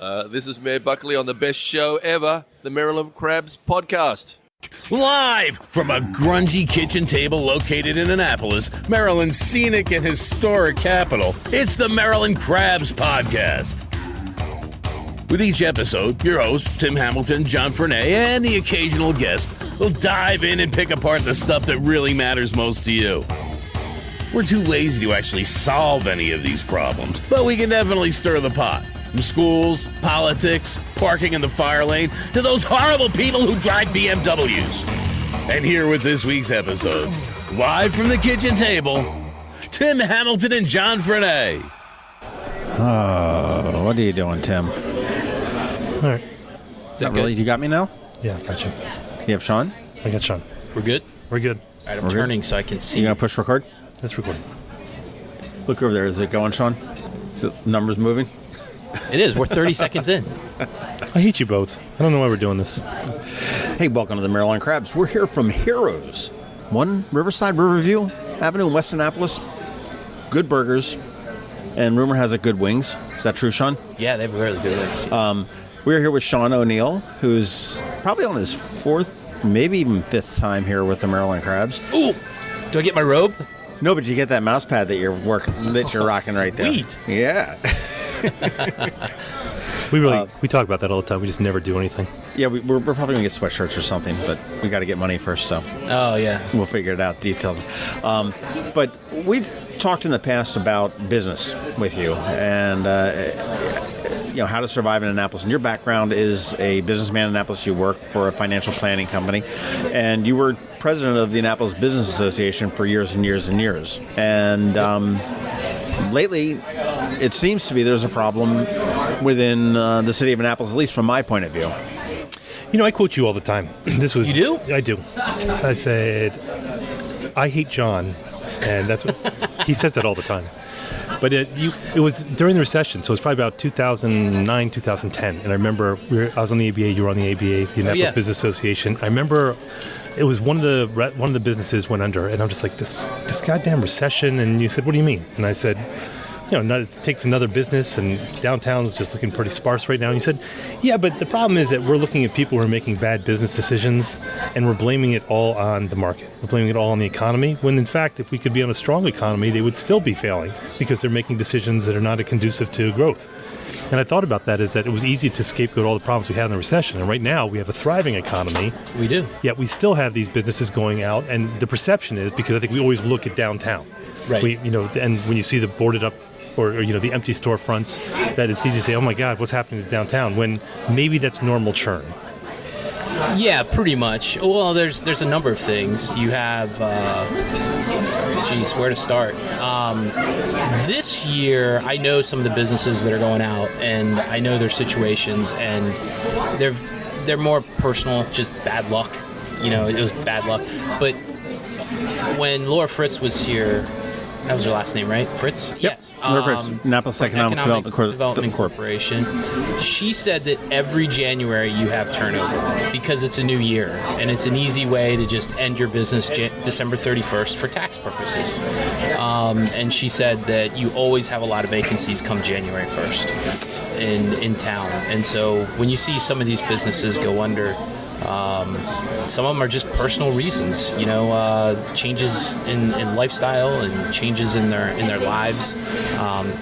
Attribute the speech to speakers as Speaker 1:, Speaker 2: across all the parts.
Speaker 1: This is Mayor Buckley on the best show ever, the Maryland Crabs podcast.
Speaker 2: Live from a grungy kitchen table located in Annapolis, Maryland's scenic and historic capital, it's the Maryland Crabs podcast. With each episode, your hosts, Tim Hamilton, John Frenay, and the occasional guest will dive in and pick apart the stuff that really matters most to you. We're too lazy to actually solve any of these problems, but we can definitely stir the pot. From schools, politics, parking in the fire lane, to those horrible people who drive BMWs. And here with this week's episode, live from the kitchen table, Tim Hamilton and John Frenay.
Speaker 3: What are you doing, Tim?
Speaker 4: All right.
Speaker 3: Is that really? You got me now?
Speaker 4: Yeah, I got you.
Speaker 3: You have Sean?
Speaker 4: I got Sean.
Speaker 5: We're good?
Speaker 4: We're good.
Speaker 5: All right, I'm turning so I can see.
Speaker 3: You going to push record?
Speaker 4: Let's record.
Speaker 3: Look over there. Is it going, Sean? Is the numbers moving?
Speaker 5: It is. We're 30 seconds in.
Speaker 4: I hate you both. I don't know why we're doing this.
Speaker 3: Hey, welcome to the Maryland Crabs. We're here from Heroes, 1 Riverside Riverview Avenue in West Annapolis. Good burgers, and rumor has it good wings. Is that true, Sean?
Speaker 5: Yeah, they have really good wings.
Speaker 3: We're here with Sean O'Neill, who's probably on his 4th, maybe even 5th time here with the Maryland Crabs.
Speaker 5: Ooh! Do I get my robe?
Speaker 3: No, but you get that mouse pad that you're rocking right there.
Speaker 5: Sweet.
Speaker 3: Yeah.
Speaker 4: We talk about that all the time. We just never do anything.
Speaker 3: Yeah, we're probably going to get sweatshirts or something, but we got to get money first, so.
Speaker 5: Oh, yeah.
Speaker 3: We'll figure it out, details. But we've talked in the past about business with you and, how to survive in Annapolis. And your background is a businessman in Annapolis. You work for a financial planning company, and you were president of the Annapolis Business Association for years and years and years. And lately, it seems to be there's a problem within the city of Annapolis, at least from my point of view.
Speaker 4: You know, I quote you all the time.
Speaker 5: You do?
Speaker 4: I do. I said, I hate John, and that's what he says that all the time. But it was during the recession, so it was probably about 2009, 2010. And I remember I was on the ABA, you were on the ABA, the Annapolis Business Association. I remember it was one of the businesses went under, and I'm just like, this goddamn recession. And you said, what do you mean? And I said, it takes another business, and downtown's just looking pretty sparse right now. And you said, yeah, but the problem is that we're looking at people who are making bad business decisions, and we're blaming it all on the market. We're blaming it all on the economy, when in fact, if we could be on a strong economy, they would still be failing because they're making decisions that are not conducive to growth. And I thought about that is that it was easy to scapegoat all the problems we had in the recession. And right now, we have a thriving economy.
Speaker 5: We do.
Speaker 4: Yet we still have these businesses going out, and the perception is, because I think we always look at downtown.
Speaker 5: Right.
Speaker 4: And when you see the boarded up or the empty storefronts, that it's easy to say, oh my God, what's happening to downtown, when maybe that's normal churn.
Speaker 5: Yeah, pretty much. Well, there's a number of things. You have, where to start? This year, I know some of the businesses that are going out, and I know their situations, and they're more personal, just bad luck. It was bad luck. But when Laura Fritz was here, that was her last name, right? Fritz?
Speaker 3: Yep.
Speaker 5: Yes.
Speaker 3: Annapolis Economic Development
Speaker 5: Corporation. She said that every January you have turnover because it's a new year, and it's an easy way to just end your business December 31st for tax purposes. And she said that you always have a lot of vacancies come January 1st in town. And so when you see some of these businesses go under, some of them are just personal reasons, changes in lifestyle and changes in their lives,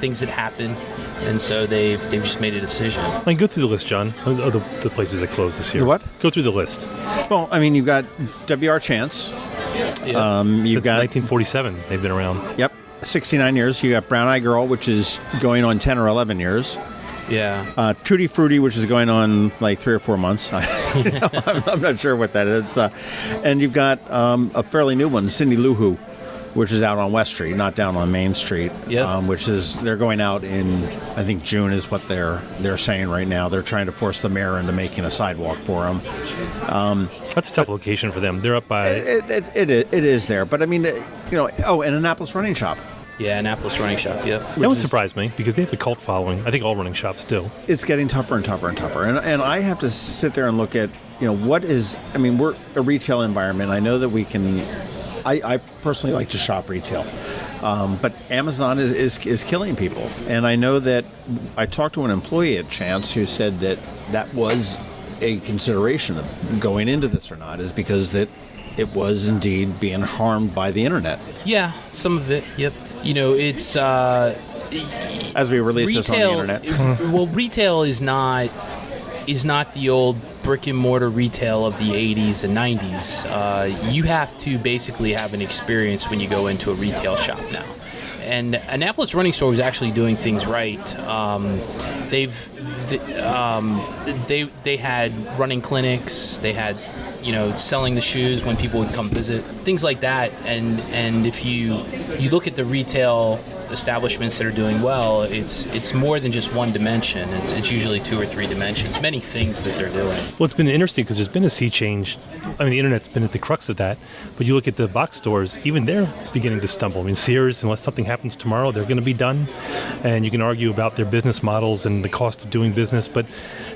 Speaker 5: things that happen, and so they've just made a decision.
Speaker 4: Go through the list, John, of the places that closed this year.
Speaker 3: The what?
Speaker 4: Go through the list.
Speaker 3: Well, I mean, you've got W.R. Chance.
Speaker 5: Yeah.
Speaker 4: Since 1947, they've been around.
Speaker 3: Yep, 69 years. You got Brown Eye Girl, which is going on 10 or 11 years.
Speaker 5: Yeah.
Speaker 3: Tutti Frutti, which is going on like 3 or 4 months. I'm not sure what that is. And you've got a fairly new one, Cindy Lou Who, which is out on West Street, not down on Main Street.
Speaker 5: Yep.
Speaker 3: Which is, they're going out in, I think June is what they're saying right now. They're trying to force the mayor into making a sidewalk for them.
Speaker 4: That's a tough location for them. They're up by...
Speaker 3: It is there. But I mean, and Annapolis Running Shop.
Speaker 5: Yeah, Annapolis Running Shop, yep.
Speaker 4: That would surprise me, because they have a cult following. I think all running shops do.
Speaker 3: It's getting tougher and tougher and tougher. And I have to sit there and look at, what is... I mean, we're a retail environment. I know that we can... I personally like to shop retail. But Amazon is killing people. And I know that I talked to an employee at Chance who said that was a consideration of going into this or not, is because that it was indeed being harmed by the internet.
Speaker 5: Yeah, some of it, yep. It's...
Speaker 3: as we release this on the internet.
Speaker 5: Well, retail is not the old brick and mortar retail of the 80s and 90s. You have to basically have an experience when you go into a retail shop now. And Annapolis Running Store was actually doing things right. They had running clinics. They had, selling the shoes when people would come visit, things like that. And if you look at the retail establishments that are doing well, it's more than just one dimension. It's usually 2 or 3 dimensions, many things that they're doing.
Speaker 4: Well, it's been interesting because there's been a sea change. I mean, the internet's been at the crux of that, but you look at the box stores, even they're beginning to stumble. I mean, Sears, unless something happens tomorrow, they're going to be done, and you can argue about their business models and the cost of doing business, but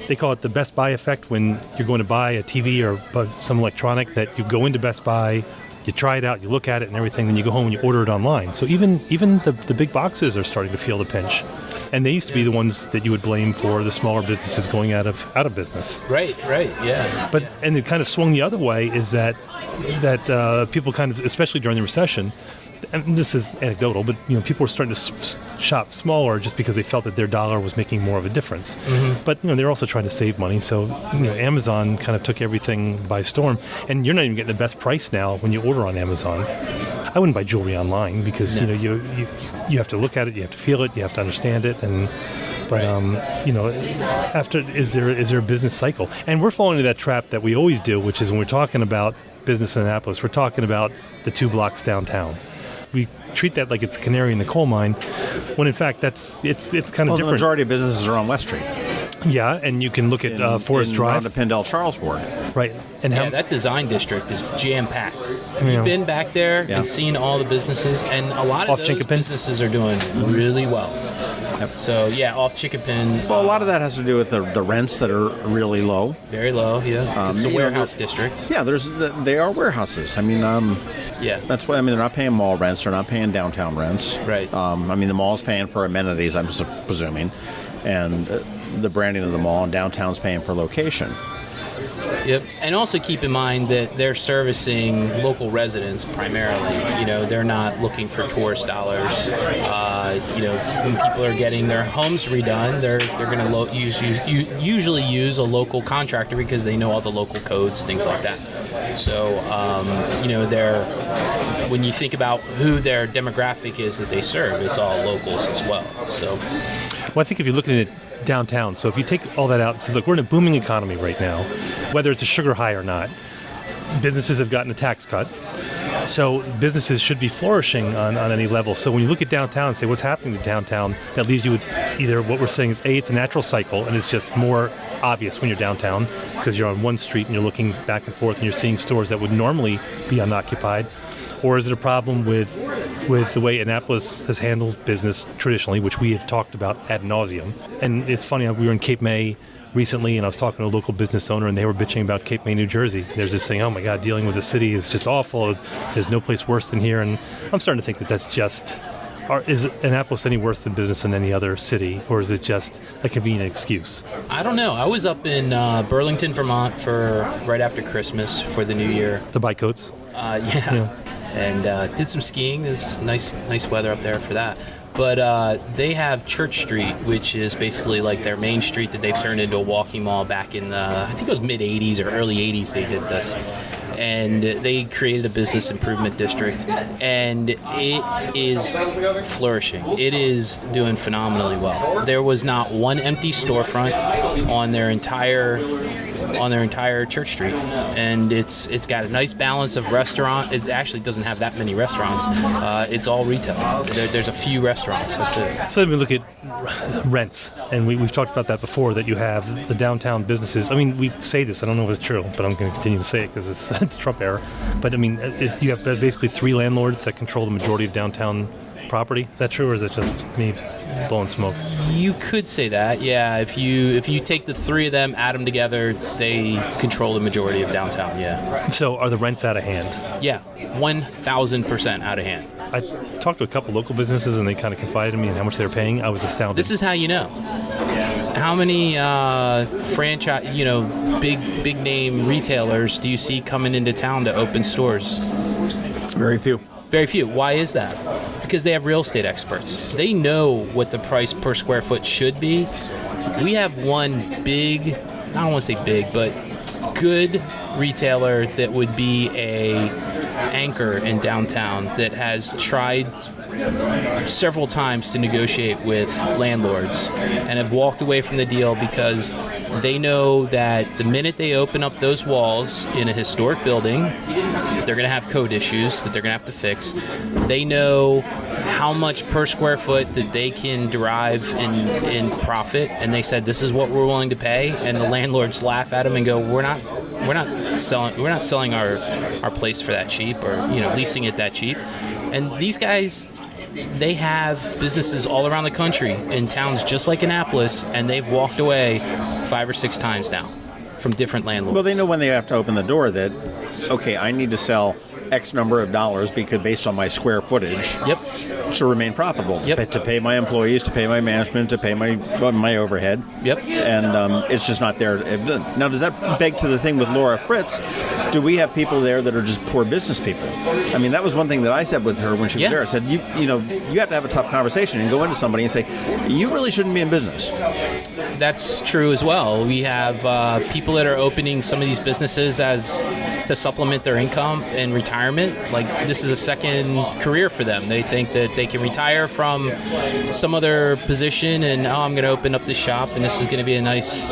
Speaker 4: they call it the Best Buy effect when you're going to buy a TV or some electronic, that you go into Best Buy, you try it out, you look at it and everything, then you go home and you order it online. So even the big boxes are starting to feel the pinch. And they used to be the ones that you would blame for the smaller businesses going out of business.
Speaker 5: Right, yeah.
Speaker 4: But and it kind of swung the other way is that people kind of, especially during the recession, and this is anecdotal, but people were starting to shop smaller just because they felt that their dollar was making more of a difference. Mm-hmm. But they're also trying to save money, so Amazon kind of took everything by storm, and you're not even getting the best price now when you order on Amazon. I wouldn't buy jewelry online because you have to look at it, you have to feel it, you have to understand it, and. But after is there a business cycle, and we're falling into that trap that we always do, which is when we're talking about business in Annapolis, we're talking about the 2 blocks downtown. We treat that like it's a canary in the coal mine, when in fact it's kind of different.
Speaker 3: The majority of businesses are on West Street.
Speaker 4: Yeah, and you can look at Forest Drive.
Speaker 3: Around the Pendel Charles Ward.
Speaker 4: Right. And
Speaker 5: that design district is jam-packed. Have you been back there and seen all the businesses? And a lot of those businesses are doing really well. Yep. So, off Chickapin.
Speaker 3: Well, a lot of that has to do with the rents that are really low.
Speaker 5: Very low, yeah. It's a warehouse district.
Speaker 3: Yeah, they are warehouses. I mean, that's why. I mean, they're not paying mall rents. They're not paying downtown rents.
Speaker 5: Right.
Speaker 3: I mean, the mall's paying for amenities, I'm presuming, and the branding of the mall, and downtown's paying for location.
Speaker 5: Yep, and also keep in mind that they're servicing local residents primarily. They're not looking for tourist dollars. When people are getting their homes redone, they're going to usually use a local contractor because they know all the local codes, things like that. So, they're when you think about who their demographic is that they serve, it's all locals as well. So,
Speaker 4: well, I think if you're looking at downtown, so if you take all that out and say, look, we're in a booming economy right now, whether it's a sugar high or not, businesses have gotten a tax cut, so businesses should be flourishing on any level. So when you look at downtown and say what's happening to downtown, that leaves you with either what we're saying is it's a natural cycle and it's just more obvious when you're downtown because you're on one street and you're looking back and forth and you're seeing stores that would normally be unoccupied, or is it a problem with the way Annapolis has handled business traditionally, which we have talked about ad nauseum. And it's funny, we were in Cape May recently, and I was talking to a local business owner, and they were bitching about Cape May, New Jersey. They're just saying, oh my God, dealing with the city is just awful. There's no place worse than here. And I'm starting to think that's just, is Annapolis any worse than business in any other city, or is it just a convenient excuse? I
Speaker 5: don't know. I was up in Burlington, Vermont for right after Christmas for the New Year.
Speaker 4: To buy coats?
Speaker 5: Yeah. And did some skiing. There's nice weather up there for that. But they have Church Street, which is basically like their main street that they've turned into a walking mall back in the, I think it was mid-'80s or early 80s they did this. And they created a business improvement district, and it is flourishing. It is doing phenomenally well. There was not one empty storefront on their entire Church Street, and it's got a nice balance of restaurant. It actually doesn't have that many restaurants. It's all retail. There's a few restaurants. That's it.
Speaker 4: So let me look at rents, and we've talked about that before. That you have the downtown businesses. I mean, we say this. I don't know if it's true, but I'm going to continue to say it because it's Trump era. But I mean, you have basically 3 landlords that control the majority of downtown property. Is that true, or is it just me blowing smoke?
Speaker 5: You could say that, yeah. If you take the three of them, add them together, they control the majority of downtown, yeah.
Speaker 4: So are the rents out of hand?
Speaker 5: Yeah, 1,000% out of hand.
Speaker 4: I talked to a couple local businesses, and they kind of confided in me in how much they were paying. I was astounded.
Speaker 5: This is how you know. How many franchise, big name retailers do you see coming into town to open stores?
Speaker 3: Very few.
Speaker 5: Very few. Why is that? Because they have real estate experts. They know what the price per square foot should be. We have one big, I don't want to say big, but good retailer that would be a anchor in downtown that has tried several times to negotiate with landlords and have walked away from the deal because they know that the minute they open up those walls in a historic building, they're going to have code issues that they're going to have to fix. They know how much per square foot that they can derive in profit, and they said, this is what we're willing to pay, and the landlords laugh at them and go, we're not selling our place for that cheap, or leasing it that cheap. And these guys, they have businesses all around the country in towns just like Annapolis, and they've walked away 5 or 6 times now from different landlords.
Speaker 3: Well, they know when they have to open the door that, okay, I need to sell X number of dollars because based on my square footage,
Speaker 5: yep,
Speaker 3: to remain profitable,
Speaker 5: yep,
Speaker 3: to pay my employees, to pay my management, to pay my overhead.
Speaker 5: Yep.
Speaker 3: And it's just not there. Now, does that beg to the thing with Laura Fritz? Do we have people there that are just poor business people? I mean, that was one thing that I said with her when she was there. I said, you have to have a tough conversation and go into somebody and say, you really shouldn't be in business.
Speaker 5: That's true as well. We have people that are opening some of these businesses to supplement their income and retirement. Like, this is a second career for them. They think that they can retire from some other position and, I'm going to open up this shop and this is going to be a nice,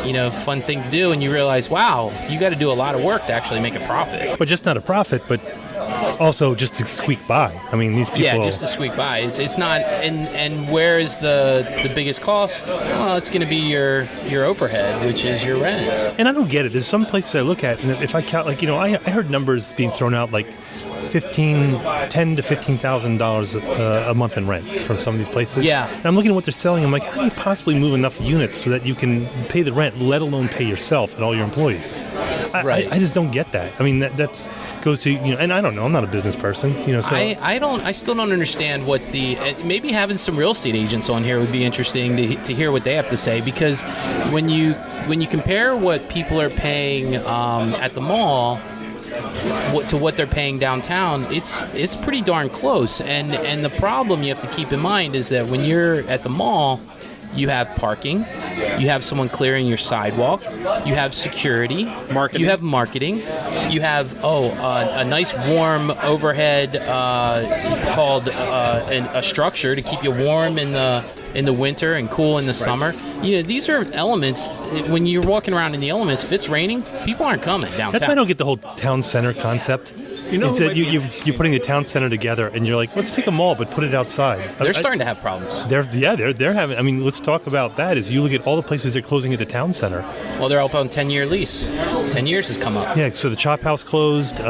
Speaker 5: fun thing to do. And you realize, wow, you got to do a lot of work to actually make a profit.
Speaker 4: But just not a profit, but also just to squeak by. I mean, these people...
Speaker 5: Yeah, just to squeak by. It's not... And where is the biggest cost? Well, it's going to be your overhead, which is your rent.
Speaker 4: And I don't get it. There's some places I look at, and if I count, I heard numbers being thrown out like $10,000 to $15,000 a month in rent from some of these places.
Speaker 5: Yeah.
Speaker 4: And I'm looking at what they're selling. I'm like, how do you possibly move enough units so that you can pay the rent, let alone pay yourself and all your employees? I just don't get that. I mean, that's goes to, and I don't know. I'm not a business person, so.
Speaker 5: I still don't understand what maybe having some real estate agents on here would be interesting to hear what they have to say, because when you compare what people are paying at the mall to what they're paying downtown, it's pretty darn close. And the problem you have to keep in mind is that when you're at the mall, you have parking, you have someone clearing your sidewalk, you have security, you have marketing, you have a nice warm overhead called a structure to keep you warm in the winter and cool in the summer. These are elements. When you're walking around in the elements, if it's raining, people aren't coming downtown.
Speaker 4: That's why I don't get the whole town center concept. You're putting the town center together, and you're like, let's take a mall, but put it outside.
Speaker 5: They're starting to have problems.
Speaker 4: They're having. I mean, let's talk about that. Is you look at all the places they're closing at the town center.
Speaker 5: Well, they're up on 10-year lease. 10 years has come up.
Speaker 4: Yeah. So the Chop House closed. You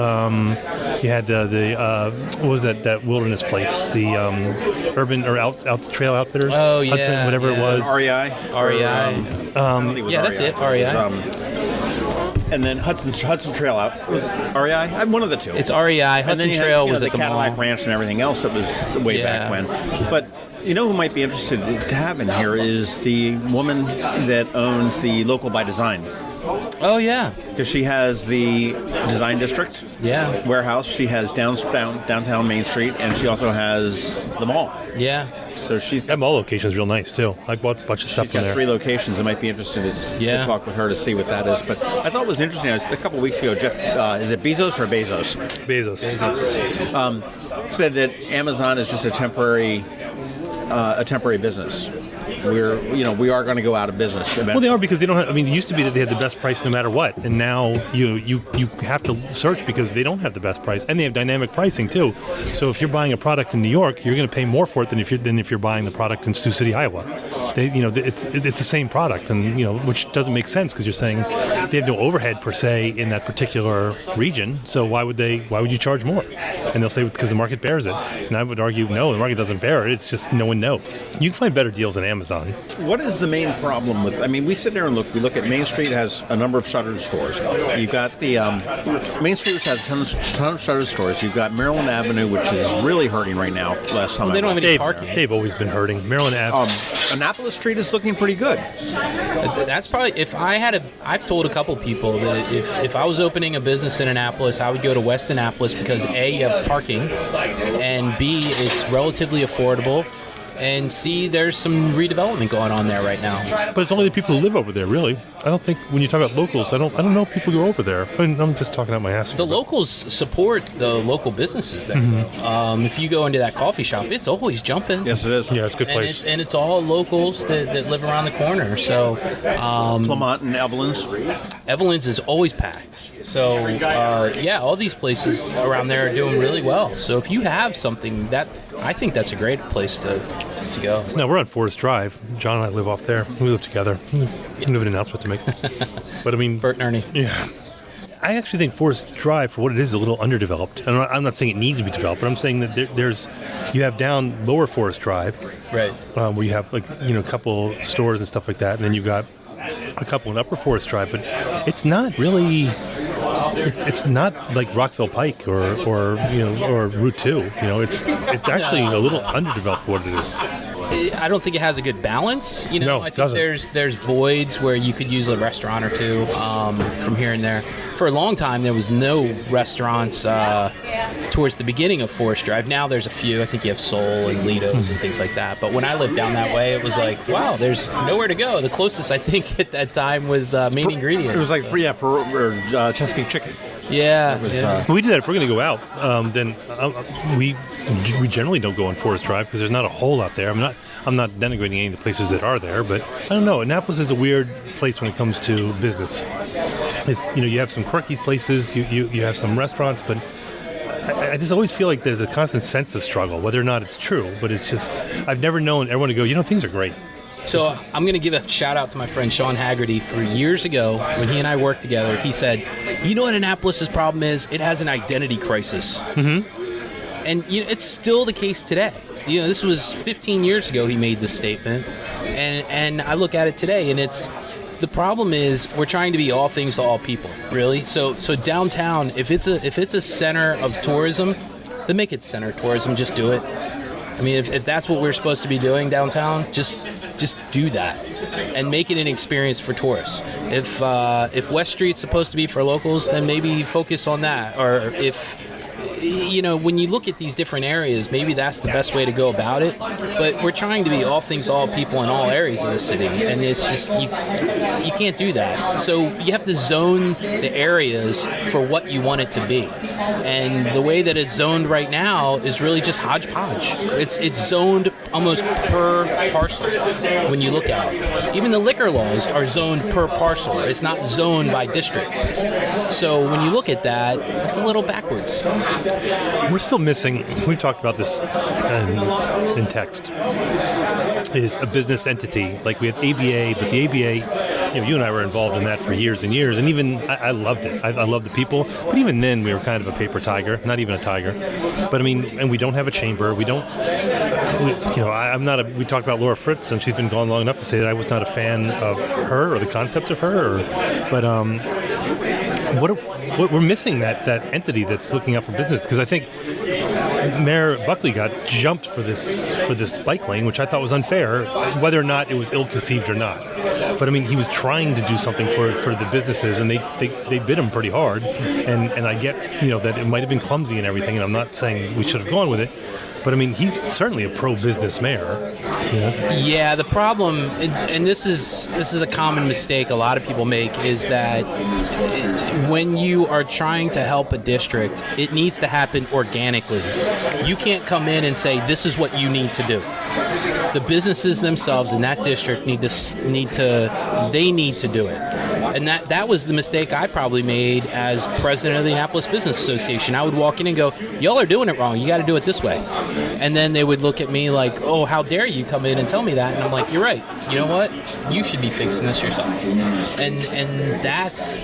Speaker 4: had the what was that wilderness place? The Urban or out Trail Outfitters.
Speaker 5: Oh yeah.
Speaker 4: Hudson, whatever it was.
Speaker 3: REI.
Speaker 5: Yeah, that's it. REI.
Speaker 3: And then Hudson Trail out was REI. I'm one of the two.
Speaker 5: It's REI. Hudson Trail was at the
Speaker 3: Cadillac
Speaker 5: mall.
Speaker 3: Ranch and everything else that was way back when. But who might be interested to have in here is the woman that owns the Local by Design.
Speaker 5: Oh yeah,
Speaker 3: because she has the Design District warehouse. She has downtown Main Street, and she also has the mall.
Speaker 5: Yeah.
Speaker 3: So
Speaker 4: that mall location is real nice too. I bought a bunch of stuff from there.
Speaker 3: She's got 3 locations. I might be interested to talk with her to see what that is. But I thought it was interesting. A couple of weeks ago, Jeff, is it Bezos or Bezos?
Speaker 4: Bezos.
Speaker 3: Said that Amazon is just a temporary business. We are going to go out of business eventually.
Speaker 4: Well, they are, because they don't have, it used to be that they had the best price no matter what, and now you have to search because they don't have the best price, and they have dynamic pricing too. So if you're buying a product in New York, you're going to pay more for it than if you're buying the product in Sioux City, Iowa. it's the same product, and which doesn't make sense because you're saying they have no overhead per se in that particular region. So why would you charge more? And they'll say because the market bears it. And I would argue no, the market doesn't bear it. It's just no one knows. You can find better deals than Amazon.
Speaker 3: What is the main problem with? I mean, we sit there and look. We look at Main Street has a number of shuttered stores. You've got the Main Street has a ton of shuttered stores. You've got Maryland Avenue, which is really hurting right now. Last time
Speaker 5: they don't have any parking.
Speaker 4: They've always been hurting. Maryland Avenue.
Speaker 3: Annapolis Street is looking pretty good.
Speaker 5: That's probably I've told a couple people that if I was opening a business in Annapolis, I would go to West Annapolis because A, you have parking, and B, it's relatively affordable. And C, there's some redevelopment going on there right now.
Speaker 4: But it's only the people who live over there, really. I don't think when you talk about locals, I don't know if people go over there. I'm just talking out my ass.
Speaker 5: The locals support the local businesses there. Mm-hmm. If you go into that coffee shop, it's always jumping.
Speaker 3: Yes, it is.
Speaker 4: Yeah, it's a good place.
Speaker 5: And it's all locals that live around the corner. So
Speaker 3: Clement and Evelyn's.
Speaker 5: Evelyn's is always packed. So all these places around there are doing really well. So if you have something I think that's a great place to go.
Speaker 4: No, we're on Forest Drive. John and I live off there. We live together. We have an announcement to make. But I mean,
Speaker 5: Bert and Ernie.
Speaker 4: Yeah. I actually think Forest Drive, for what it is a little underdeveloped. And I'm not saying it needs to be developed, but I'm saying that you have down Lower Forest Drive,
Speaker 5: right,
Speaker 4: where you have a couple stores and stuff like that, and then you've got a couple in Upper Forest Drive. But it's not really. It's not like Rockville Pike or Route 2. It's actually a little underdeveloped for what it is.
Speaker 5: I don't think it has a good balance.
Speaker 4: No,
Speaker 5: I think
Speaker 4: doesn't.
Speaker 5: there's voids where you could use a restaurant or two from here and there. For a long time, there was no restaurants towards the beginning of Forest Drive. Now there's a few. I think you have Soul and Lido's and things like that. But when I lived down that way, it was like, wow, there's nowhere to go. The closest, I think, at that time was Main Ingredient.
Speaker 3: It was like Chesapeake Chicken.
Speaker 5: Yeah.
Speaker 4: We do that if we're going to go out. Then we generally don't go on Forest Drive because there's not a whole lot there. I'm not denigrating any of the places that are there, but I don't know. Annapolis is a weird place when it comes to business. You have some quirky places, you have some restaurants, but I just always feel like there's a constant sense of struggle, whether or not it's true. But it's just I've never known everyone to go, things are great.
Speaker 5: So I'm going to give a shout out to my friend Sean Haggerty. For years ago, when he and I worked together, he said, what Annapolis' problem is? It has an identity crisis. Mm-hmm. And it's still the case today. This was 15 years ago he made this statement, and I look at it today, and the problem is we're trying to be all things to all people, really. So downtown, if it's a center of tourism, then make it center tourism. Just do it. I mean, if that's what we're supposed to be doing downtown, just do that and make it an experience for tourists. If West Street's supposed to be for locals, then maybe focus on that. Or if when you look at these different areas, maybe that's the best way to go about it. But we're trying to be all things to all people in all areas of the city, and it's just you can't do that. So you have to zone the areas for what you want it to be. And the way that it's zoned right now is really just hodgepodge. It's zoned almost per parcel when you look at it. Even the liquor laws are zoned per parcel. It's not zoned by districts. So when you look at that, it's a little backwards.
Speaker 4: We're still missing, we've talked about this in text, is a business entity. Like we have ABA, but the ABA, you and I were involved in that for years and years, and even I loved it. I loved the people, but even then we were kind of a paper tiger, not even a tiger. But I mean, and we don't have a chamber. We don't, I'm not we talked about Laura Fritz, and she's been gone long enough to say that I was not a fan of her or the concept of her, but what we're missing that entity that's looking out for business, because I think Mayor Buckley got jumped for this bike lane, which I thought was unfair, whether or not it was ill-conceived or not. But I mean, he was trying to do something for the businesses, and they bid him pretty hard. And I get that it might have been clumsy and everything, and I'm not saying we should have gone with it. But I mean, he's certainly a pro-business mayor.
Speaker 5: Yeah, the problem, and this is a common mistake a lot of people make, is that when you are trying to help a district, it needs to happen organically. You can't come in and say, this is what you need to do. The businesses themselves in that district need to do it. And that was the mistake I probably made as president of the Annapolis Business Association. I would walk in and go, y'all are doing it wrong. You got to do it this way. And then they would look at me like, oh, how dare you come in and tell me that? And I'm like, you're right. you know what? You should be fixing this yourself. And that's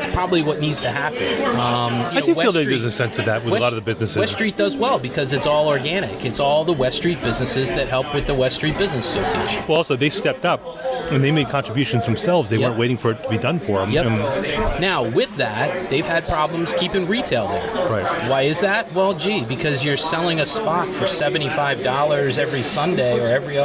Speaker 5: probably what needs to happen.
Speaker 4: I do feel there's a sense of that with a lot of the businesses.
Speaker 5: West Street does well because it's all organic. It's all the West Street businesses that help with the West Street Business Association.
Speaker 4: Well, also, they stepped up. When they made contributions themselves, they weren't waiting for it to be done for them.
Speaker 5: Yep. Now, with that, they've had problems keeping retail there.
Speaker 4: Right.
Speaker 5: Why is that? Well, because you're selling a spot for $75 every Sunday or every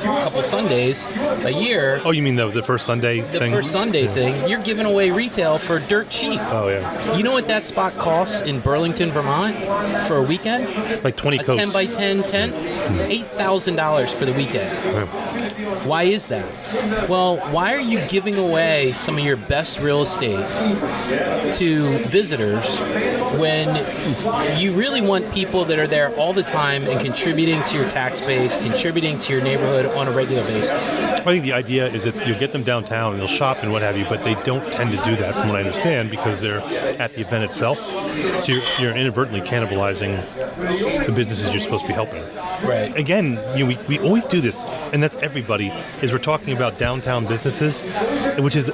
Speaker 5: couple Sundays a year.
Speaker 4: Oh, you mean the first Sunday thing?
Speaker 5: The first Sunday thing. You're giving away retail for dirt cheap.
Speaker 4: Oh, yeah.
Speaker 5: You know what that spot costs in Burlington, Vermont for a weekend?
Speaker 4: Like 20 coats.
Speaker 5: 10 by 10 tent? $8,000 for the weekend.
Speaker 4: Yeah.
Speaker 5: Why is that? Well, why are you giving away some of your best real estate to visitors when you really want people that are there all the time and contributing to your tax base, contributing to your neighborhood on a regular basis?
Speaker 4: I think the idea is that you'll get them downtown and they'll shop and what have you, but they don't tend to do that from what I understand because they're at the event itself. So you're inadvertently cannibalizing the businesses you're supposed to be helping.
Speaker 5: Right.
Speaker 4: Again, we always do this, and that's everybody, is we're talking about downtown businesses, which is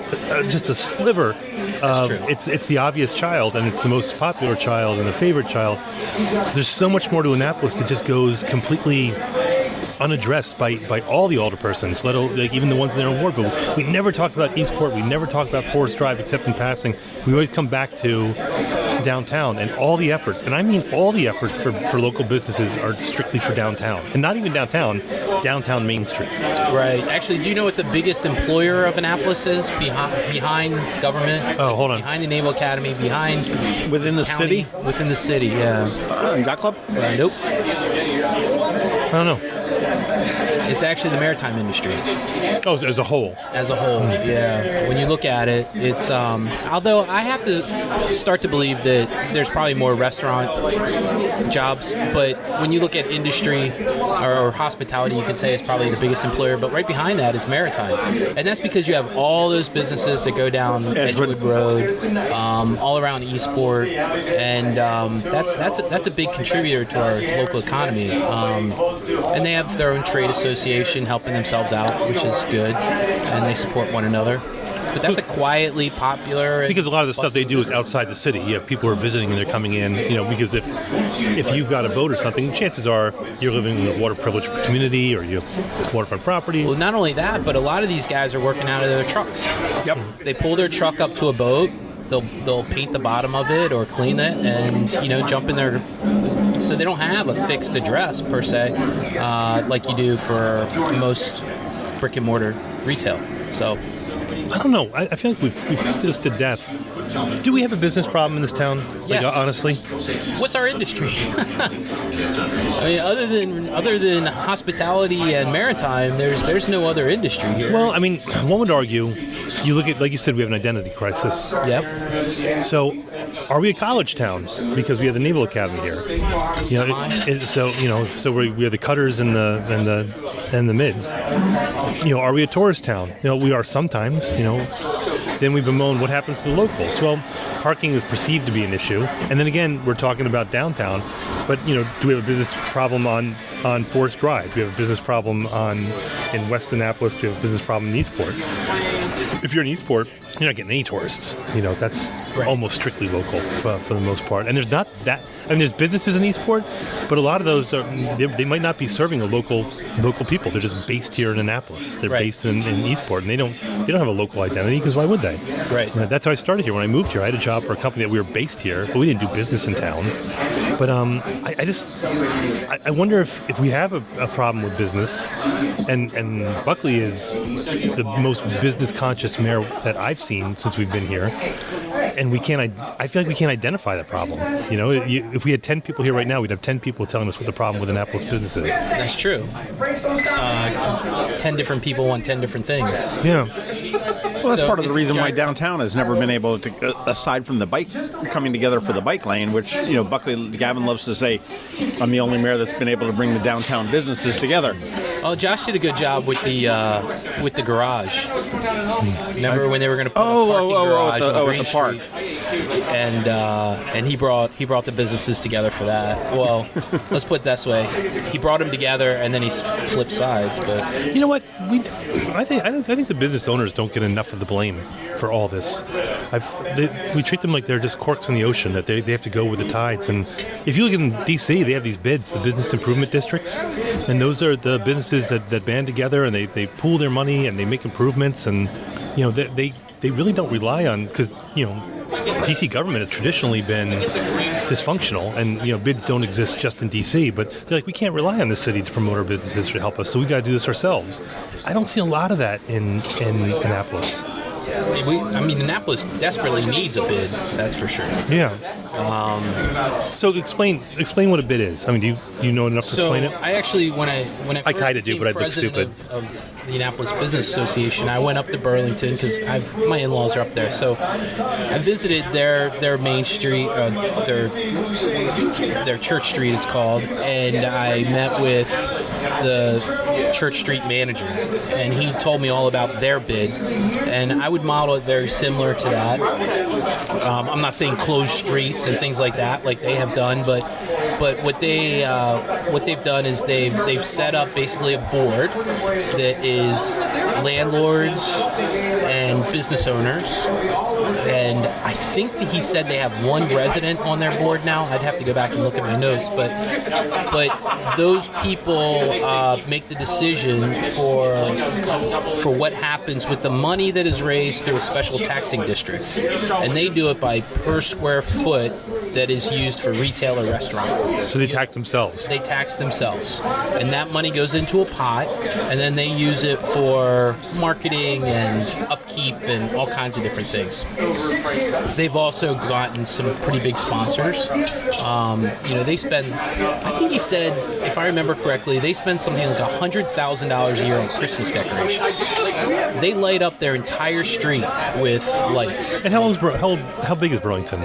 Speaker 4: just a sliver of, it's the obvious child, and it's the most popular child and the favorite child. There's so much more to Annapolis that just goes completely unaddressed by all the alderpersons, like even the ones that are on board. But we never talk about Eastport. We never talk about Forest Drive except in passing. We always come back to downtown and all the efforts, and I mean all the efforts for local businesses are strictly for downtown. And not even downtown Main Street.
Speaker 5: Right. Actually, do you know what the biggest employer of Annapolis is behind government?
Speaker 4: Oh, hold on.
Speaker 5: Behind the Naval Academy, behind
Speaker 3: Within the
Speaker 5: county?
Speaker 3: city?
Speaker 5: Within the city, yeah.
Speaker 3: Yacht Club?
Speaker 5: Nope.
Speaker 4: I don't know.
Speaker 5: It's actually the maritime industry.
Speaker 4: Oh, as a whole.
Speaker 5: As a whole, yeah. When you look at it, it's although I have to start to believe that there's probably more restaurant jobs, but when you look at industry or hospitality, you could say it's probably the biggest employer, but right behind that is maritime. And that's because you have all those businesses that go down Edgewood Road, all around Eastport, and that's a big contributor to our local economy. And they have their own trade association helping themselves out, which is good, and they support one another. But that's a quietly popular...
Speaker 4: Because a lot of the stuff they do is outside the city. You have people who are visiting and they're coming in, because if you've got a boat or something, chances are you're living in a water-privileged community or you have waterfront property.
Speaker 5: Well, not only that, but a lot of these guys are working out of their trucks.
Speaker 3: Yep.
Speaker 5: They pull their truck up to a boat, they'll paint the bottom of it or clean it and, jump in there. So they don't have a fixed address, per se, like you do for most brick-and-mortar retail. So...
Speaker 4: I don't know. I feel like we've beat this to death. Do we have a business problem in this town?
Speaker 5: Yes.
Speaker 4: Like, honestly?
Speaker 5: What's our industry? I mean, other than hospitality and maritime, there's no other industry here.
Speaker 4: Well, I mean, one would argue, you look at, like you said, we have an identity crisis.
Speaker 5: Yep.
Speaker 4: So, are we a college town? Because we have the Naval Academy here. So we have the cutters and the mids. Are we a tourist town? We are sometimes. Then we bemoan what happens to the locals. Well, parking is perceived to be an issue. And then again, we're talking about downtown. But, do we have a business problem on Forest Drive? Do we have a business problem in West Annapolis? Do we have a business problem in Eastport? If you're in Eastport, you're not getting any tourists. That's almost strictly local for the most part. And there's not that. I mean, there's businesses in Eastport, but a lot of those they might not be serving a local people. They're just based here in Annapolis. They're based in Eastport, and they don't have a local identity because why would they?
Speaker 5: Right.
Speaker 4: That's how I started here. When I moved here, I had a job for a company that we were based here, but we didn't do business in town. But I wonder if we have a problem with business, and Buckley is the most business conscious mayor that I've seen since we've been here. And I feel like we can't identify that problem. If we had 10 people here right now, we'd have 10 people telling us what the problem with Annapolis business is.
Speaker 5: That's true. 10 different people want 10 different things.
Speaker 4: Yeah.
Speaker 3: Well, that's part of the reason why downtown has never been able to, aside from the bike coming together for the bike lane, which, Buckley, Gavin loves to say, I'm the only mayor that's been able to bring the downtown businesses together.
Speaker 5: Oh, Josh did a good job with the with the garage. Remember when they were going to put a parking garage on Green
Speaker 3: at the park.
Speaker 5: Street? And he brought the businesses together for that. Well, let's put it this way: he brought them together, and then he flipped sides. But
Speaker 4: you know what? I think the business owners don't get enough of the blame for all this. We treat them like they're just corks in the ocean, that they have to go with the tides. And if you look in D.C., they have these bids, the business improvement districts, and those are the businesses that band together and they pool their money and they make improvements. And they really don't rely on, because D.C. government has traditionally been dysfunctional, and bids don't exist just in D.C., but they're like, we can't rely on the city to promote our businesses to help us, so we got to do this ourselves. I don't see a lot of that in Annapolis.
Speaker 5: Annapolis desperately needs a bid. That's for sure.
Speaker 4: Yeah. So explain what a bid is. I mean, do you know enough to explain it?
Speaker 5: I actually, when I first
Speaker 4: kind of do, but I look stupid.
Speaker 5: Of the Annapolis Business Association, I went up to Burlington because my in-laws are up there. So I visited their main street, their Church Street, it's called, and I met with the Church Street manager, and he told me all about their bid, and I would model it very similar to that. I'm not saying closed streets and things like that, like they have done, but what they've done is they've set up basically a board that is landlords and business owners, and I think that he said they have one resident on their board now. I'd have to go back and look at my notes, but those people make the decision for what happens with the money that is raised through a special taxing district, and they do it by per square foot that is used for retail or restaurant.
Speaker 4: So they tax themselves.
Speaker 5: They tax themselves, and that money goes into a pot, and then they use it for marketing and upkeep and all kinds of different things. They've also gotten some pretty big sponsors. They spend, I think he said, if I remember correctly, they spend something like $100,000 a year on Christmas decorations. They light up their entire street with lights.
Speaker 4: And how big is Burlington?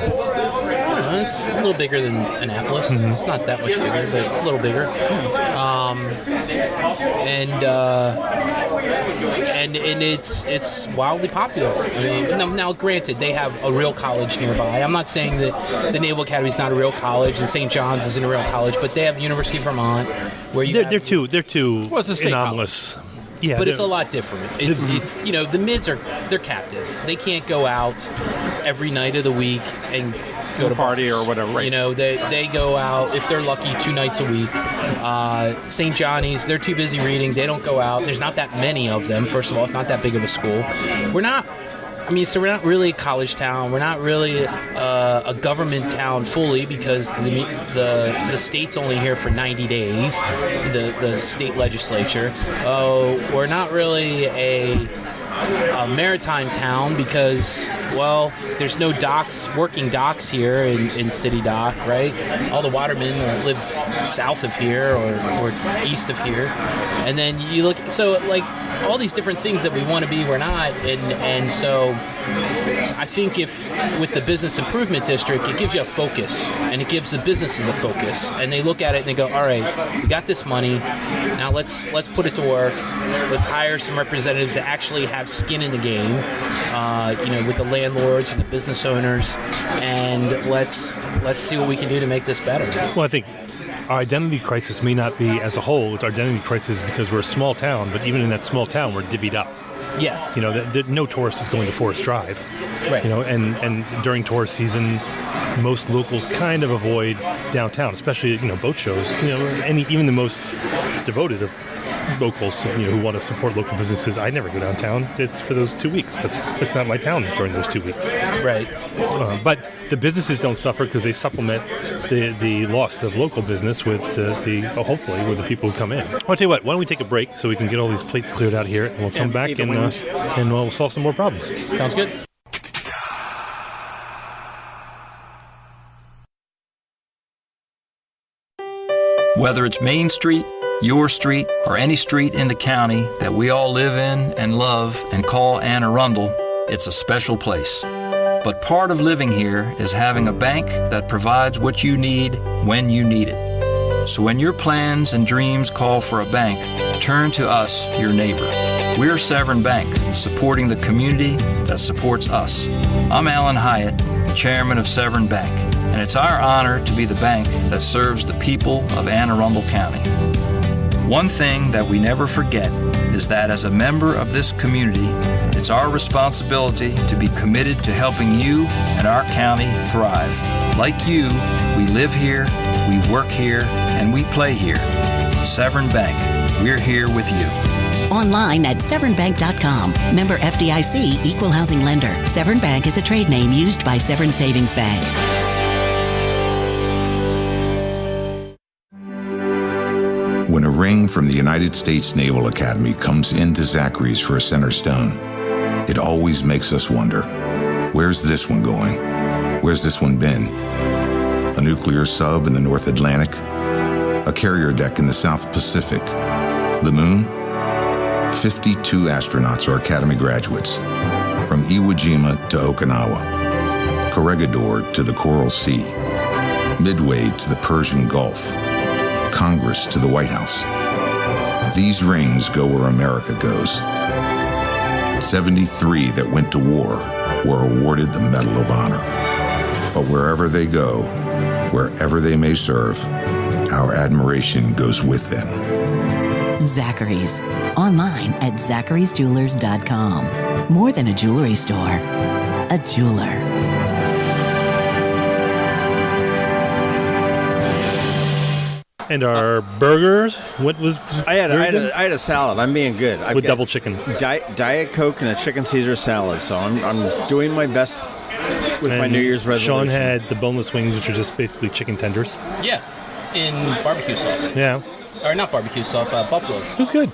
Speaker 5: It's a little bigger than Annapolis. Mm-hmm. It's not that much bigger, but a little bigger. And it's wildly popular. I mean, now granted, they have a real college nearby. I'm not saying that the Naval Academy is not a real college and St. John's isn't a real college, but they have University of Vermont, where they're too
Speaker 4: it's a state anomalous. College. Yeah,
Speaker 5: but it's a lot different. The mids they're captive. They can't go out every night of the week and go to
Speaker 3: party or whatever. Right.
Speaker 5: They go out, if they're lucky, 2 nights a week. St. Johnny's, they're too busy reading. They don't go out. There's not that many of them. First of all, it's not that big of a school. We're not really a college town. We're not really a government town fully, because the state's only here for 90 days, the state legislature. We're not really a maritime town because, well, there's no working docks here in City Dock, right? All the watermen live south of here or east of here. And then you look, so like all these different things that we want to be, we're not. And so I think with the business improvement district, it gives you a focus, and it gives the businesses a focus, and they look at it and they go, all right, we got this money, now let's put it to work. Let's hire some representatives that actually have skin in the game, with the landlords and the business owners, and let's see what we can do to make this better.
Speaker 4: Well, I think our identity crisis may not be as a whole. It's our identity crisis because we're a small town, but even in that small town, we're divvied up.
Speaker 5: Yeah.
Speaker 4: No tourist is going to Forest Drive.
Speaker 5: Right.
Speaker 4: And during tourist season, most locals kind of avoid downtown, especially, boat shows. And even the most devoted of locals, who want to support local businesses, I never go downtown. It's for those 2 weeks. That's not my town during those 2 weeks.
Speaker 5: Right.
Speaker 4: But the businesses don't suffer because they supplement the loss of local business with hopefully with the people who come in. I'll tell you what. Why don't we take a break so we can get all these plates cleared out here, and we'll come back and we'll solve some more problems.
Speaker 5: Sounds good.
Speaker 6: Whether it's Main Street, your street, or any street in the county that we all live in and love and call Anne Arundel, it's a special place. But part of living here is having a bank that provides what you need when you need it. So when your plans and dreams call for a bank, turn to us, your neighbor. We're Severn Bank, supporting the community that supports us. I'm Alan Hyatt, Chairman of Severn Bank, and it's our honor to be the bank that serves the people of Anne Arundel County. One thing that we never forget is that as a member of this community, it's our responsibility to be committed to helping you and our county thrive. Like you, we live here, we work here, and we play here. Severn Bank, we're here with you.
Speaker 7: Online at severnbank.com. Member FDIC, Equal Housing Lender. Severn Bank is a trade name used by Severn Savings Bank.
Speaker 8: When a ring from the United States Naval Academy comes into Zachary's for a center stone, it always makes us wonder, where's this one going? Where's this one been? A nuclear sub in the North Atlantic? A carrier deck in the South Pacific? The moon? 52 astronauts are Academy graduates, from Iwo Jima to Okinawa, Corregidor to the Coral Sea, Midway to the Persian Gulf, Congress to the White House. These rings go where America goes. 73 that went to war were awarded the Medal of Honor. But wherever they go, wherever they may serve, our admiration goes with them.
Speaker 7: Zachary's. Online at zacharysjewelers.com. More than a jewelry store, a jeweler.
Speaker 4: And our burgers, what was...
Speaker 3: I had a salad. I'm being good.
Speaker 4: With double chicken.
Speaker 3: Diet Coke and a chicken Caesar salad. So I'm doing my best with my New Year's resolution.
Speaker 4: Sean had the boneless wings, which are just basically chicken tenders.
Speaker 5: Yeah, in barbecue sauce.
Speaker 4: Yeah.
Speaker 5: Or not barbecue sauce, buffalo.
Speaker 4: It was good.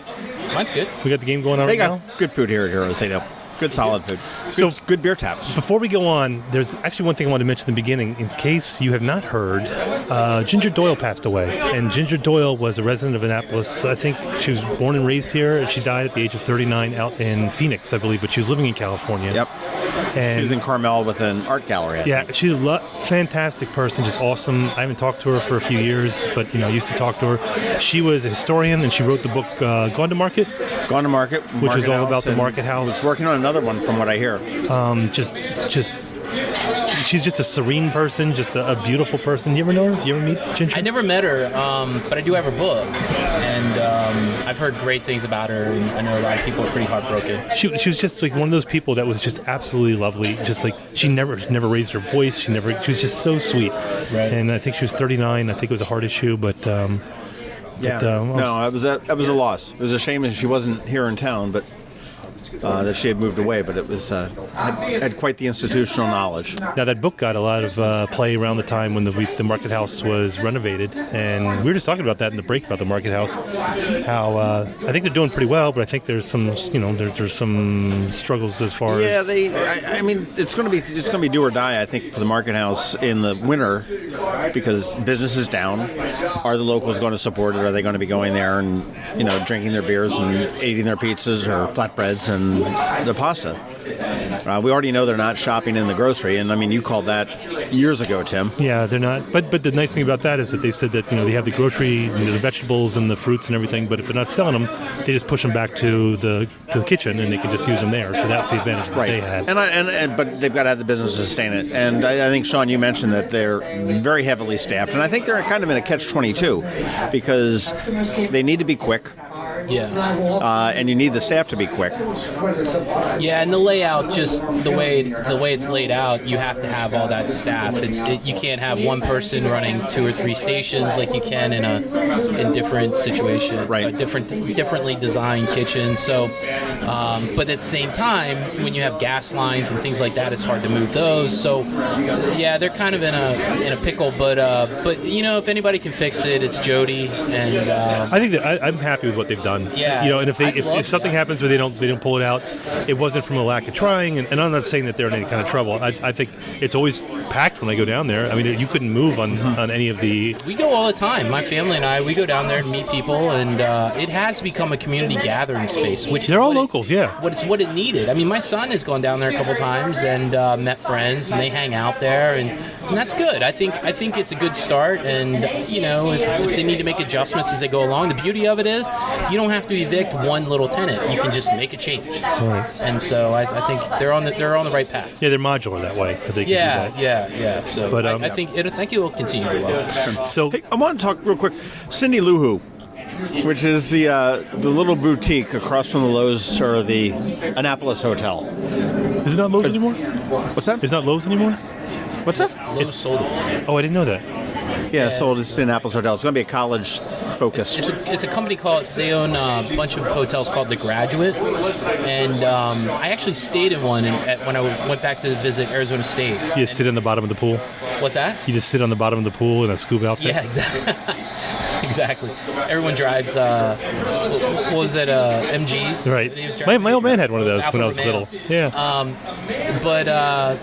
Speaker 5: Mine's good.
Speaker 4: We got the game going on right now.
Speaker 3: They got good food here at Heroes. They do. Good solid food. Good beer taps.
Speaker 4: Before we go on, there's actually one thing I wanted to mention in the beginning. In case you have not heard, Ginger Doyle passed away. And Ginger Doyle was a resident of Annapolis. I think she was born and raised here, and she died at the age of 39 out in Phoenix, I believe, but she was living in California.
Speaker 3: Yep.
Speaker 4: And
Speaker 3: she was in Carmel with an art gallery.
Speaker 4: Yeah, she's a fantastic person, just awesome. I haven't talked to her for a few years, but I used to talk to her. She was a historian, and she wrote the book Gone to Market.
Speaker 3: Gone to Market,
Speaker 4: which was all about the market house.
Speaker 3: Was working on another one, from what I hear.
Speaker 4: She's just a serene person, just a beautiful person. You ever know her? You ever meet Ginger?
Speaker 5: I never met her, but I do have her book, and I've heard great things about her. And I know a lot of people are pretty heartbroken.
Speaker 4: She was just like one of those people that was just absolutely lovely. Just like she never raised her voice. She was just so sweet. Right. And I think she was 39. I think it was a heart issue, but. It was a loss. It was a shame that she wasn't here in town, but that she had moved away. But it was had quite the institutional knowledge. Now that book got a lot of play around the time when the market house was renovated, and we were just talking about that in the break about the market house. How I think they're doing pretty well, but I think there's some there's some struggles as far as
Speaker 3: I mean it's going to be do or die. I think for the market house in the winter because business is down. Are the locals going to support it? Are they going to be going there and drinking their beers and eating their pizzas or flatbreads and the pasta? We already know they're not shopping in the grocery, and I mean you called that years ago, Tim.
Speaker 4: Yeah, they're not. But the nice thing about that is that they said that they have the grocery, the vegetables and the fruits and everything. But if they're not selling them, they just push them back to the kitchen, and they can just use them there. So that's the advantage that they had.
Speaker 3: But they've got to have the business to sustain it. And I think Sean, you mentioned that they're very heavily staffed, and I think they're kind of in a catch-22 because they need to be quick.
Speaker 5: Yeah.
Speaker 3: And you need the staff to be quick.
Speaker 5: Yeah, and the layout, just the way it's laid out, you have to have all that staff. You can't have one person running 2 or 3 stations like you can in different situations,
Speaker 3: right?
Speaker 5: Differently designed kitchens. So, but at the same time, when you have gas lines and things like that, it's hard to move those. So, yeah, they're kind of in a pickle. But if anybody can fix it, it's Jody. And
Speaker 4: I think that I'm happy with what they've done.
Speaker 5: Yeah,
Speaker 4: and if something happens where they don't pull it out, it wasn't from a lack of trying. And I'm not saying that they're in any kind of trouble. I think it's always packed when I go down there. I mean, you couldn't move on any of the.
Speaker 5: We go all the time. My family and we go down there and meet people, and it has become a community gathering space. Which
Speaker 4: they're all locals, yeah.
Speaker 5: What it needed. I mean, my son has gone down there a couple times and met friends, and they hang out there, and that's good. I think it's a good start. And if they need to make adjustments as they go along, the beauty of it is you don't have to evict one little tenant. You can just make a change.
Speaker 4: Right.
Speaker 5: And so I think they're on the right path.
Speaker 4: Yeah, they're modular that way. They can do that.
Speaker 5: Yeah. So
Speaker 4: But,
Speaker 5: I think it will continue to well.
Speaker 4: So
Speaker 3: Hey, I want to talk real quick. Cindy Lou Who, which is the little boutique across from the Lowe's or the Annapolis Hotel.
Speaker 4: is it not Lowe's anymore?
Speaker 3: What's that?
Speaker 4: It's not Lowe's anymore?
Speaker 3: What's that?
Speaker 5: Lowe's sold it.
Speaker 4: Oh, I didn't know that.
Speaker 3: Yeah, sold to the Annapolis Hotel. It's going to be a college focused.
Speaker 5: It's a company they own a bunch of hotels called The Graduate, and I actually stayed in one when I went back to visit Arizona State.
Speaker 4: You just sit on the bottom of the pool?
Speaker 5: What's that?
Speaker 4: You just sit on the bottom of the pool in a scuba outfit?
Speaker 5: Yeah, exactly. Exactly. Everyone drives, what was it, MGs?
Speaker 4: Right. My old man had one of those when I was little. Yeah.
Speaker 5: But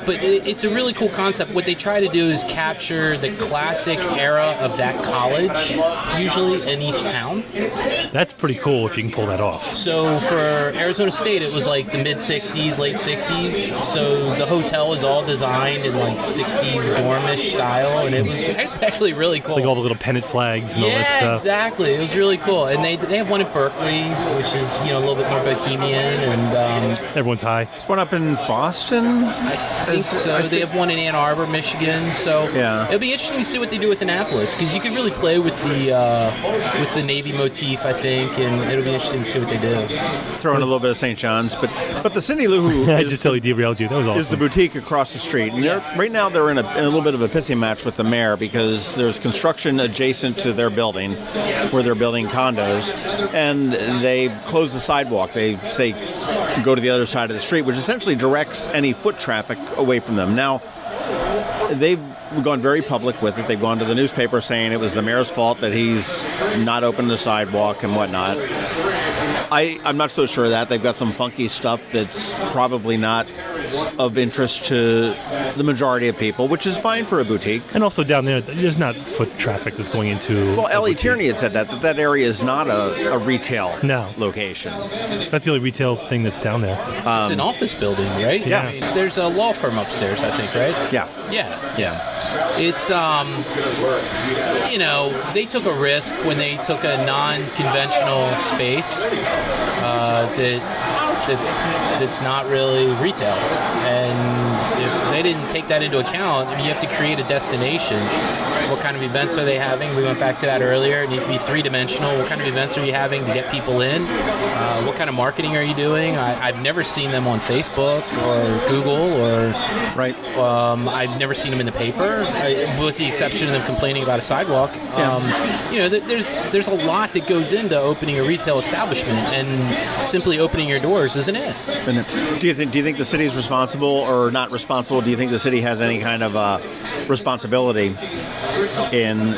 Speaker 5: it's a really cool concept. What they try to do is capture the classic era of that college, usually in each town.
Speaker 4: That's pretty cool if you can pull that off.
Speaker 5: So for Arizona State, it was like the mid-'60s, late '60s. So the hotel was all designed in like '60s dormish style, and it was actually really cool.
Speaker 4: Like all the little pennant flags and all that stuff.
Speaker 5: Yeah, exactly. It was really cool. And they have one at Berkeley, which is a little bit more bohemian, and
Speaker 4: everyone's high.
Speaker 3: There's one up in Boston.
Speaker 5: I think so. They have one in Ann Arbor, Michigan. So it'll be interesting to see what they do with Annapolis, because you can really play with the Navy motif, I think, and it'll be interesting to see what they do.
Speaker 3: Throw in a little bit of St. John's, but the Cindy Lou Who
Speaker 4: I just totally derailed you. That was awesome.
Speaker 3: Is the boutique across the street, and right now they're in a little bit of a pissing match with the mayor because there's construction adjacent to their building, where they're building condos, and they close the sidewalk. They say go to the other side of the street, which essentially directs any foot traffic away from them. Now, they've gone very public with it. They've gone to the newspaper saying it was the mayor's fault that he's not opened the sidewalk and whatnot. I'm not so sure of that. They've got some funky stuff that's probably not of interest to the majority of people, which is fine for a boutique.
Speaker 4: And also down there's not foot traffic that's going into...
Speaker 3: Well, Ellie Tierney had said that area is not a retail location.
Speaker 4: That's the only retail thing that's down there.
Speaker 5: It's an office building, right?
Speaker 3: Yeah.
Speaker 5: I mean, there's a law firm upstairs, I think, right?
Speaker 3: Yeah.
Speaker 5: It's, they took a risk when they took a non-conventional space that's not really retail. And if they didn't take that into account, you have to create a destination. What kind of events are they having? We went back to that earlier. It needs to be three-dimensional. What kind of events are you having to get people in? What kind of marketing are you doing? I've never seen them on Facebook or Google or...
Speaker 3: Right.
Speaker 5: I've never seen them in the paper, with the exception of them complaining about a sidewalk. There's a lot that goes into opening a retail establishment, and simply opening your doors isn't it.
Speaker 3: Do you think the city is responsible or not responsible? Do you think the city has any kind of responsibility in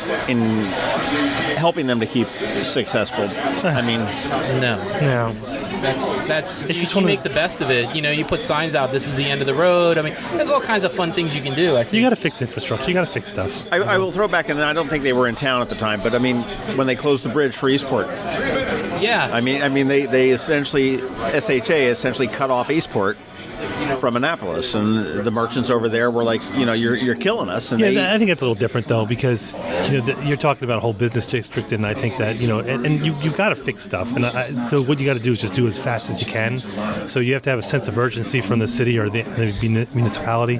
Speaker 3: helping them to keep successful? I mean,
Speaker 5: no. That's it's just you make the best of it. You put signs out, this is the end of the road. I mean, there's all kinds of fun things you can do, I think.
Speaker 4: You got to fix infrastructure. You got to fix stuff.
Speaker 3: I will throw back, and I don't think they were in town at the time, but I mean, when they closed the bridge for Eastport.
Speaker 5: Yeah.
Speaker 3: I mean, they essentially, SHA essentially cut off Eastport from Annapolis, and the merchants over there were like, you're killing us. And
Speaker 4: I think it's a little different though, because you're talking about a whole business district, and I think that and you got to fix stuff, and so what you got to do is just do it as fast as you can. So you have to have a sense of urgency from the city or the municipality.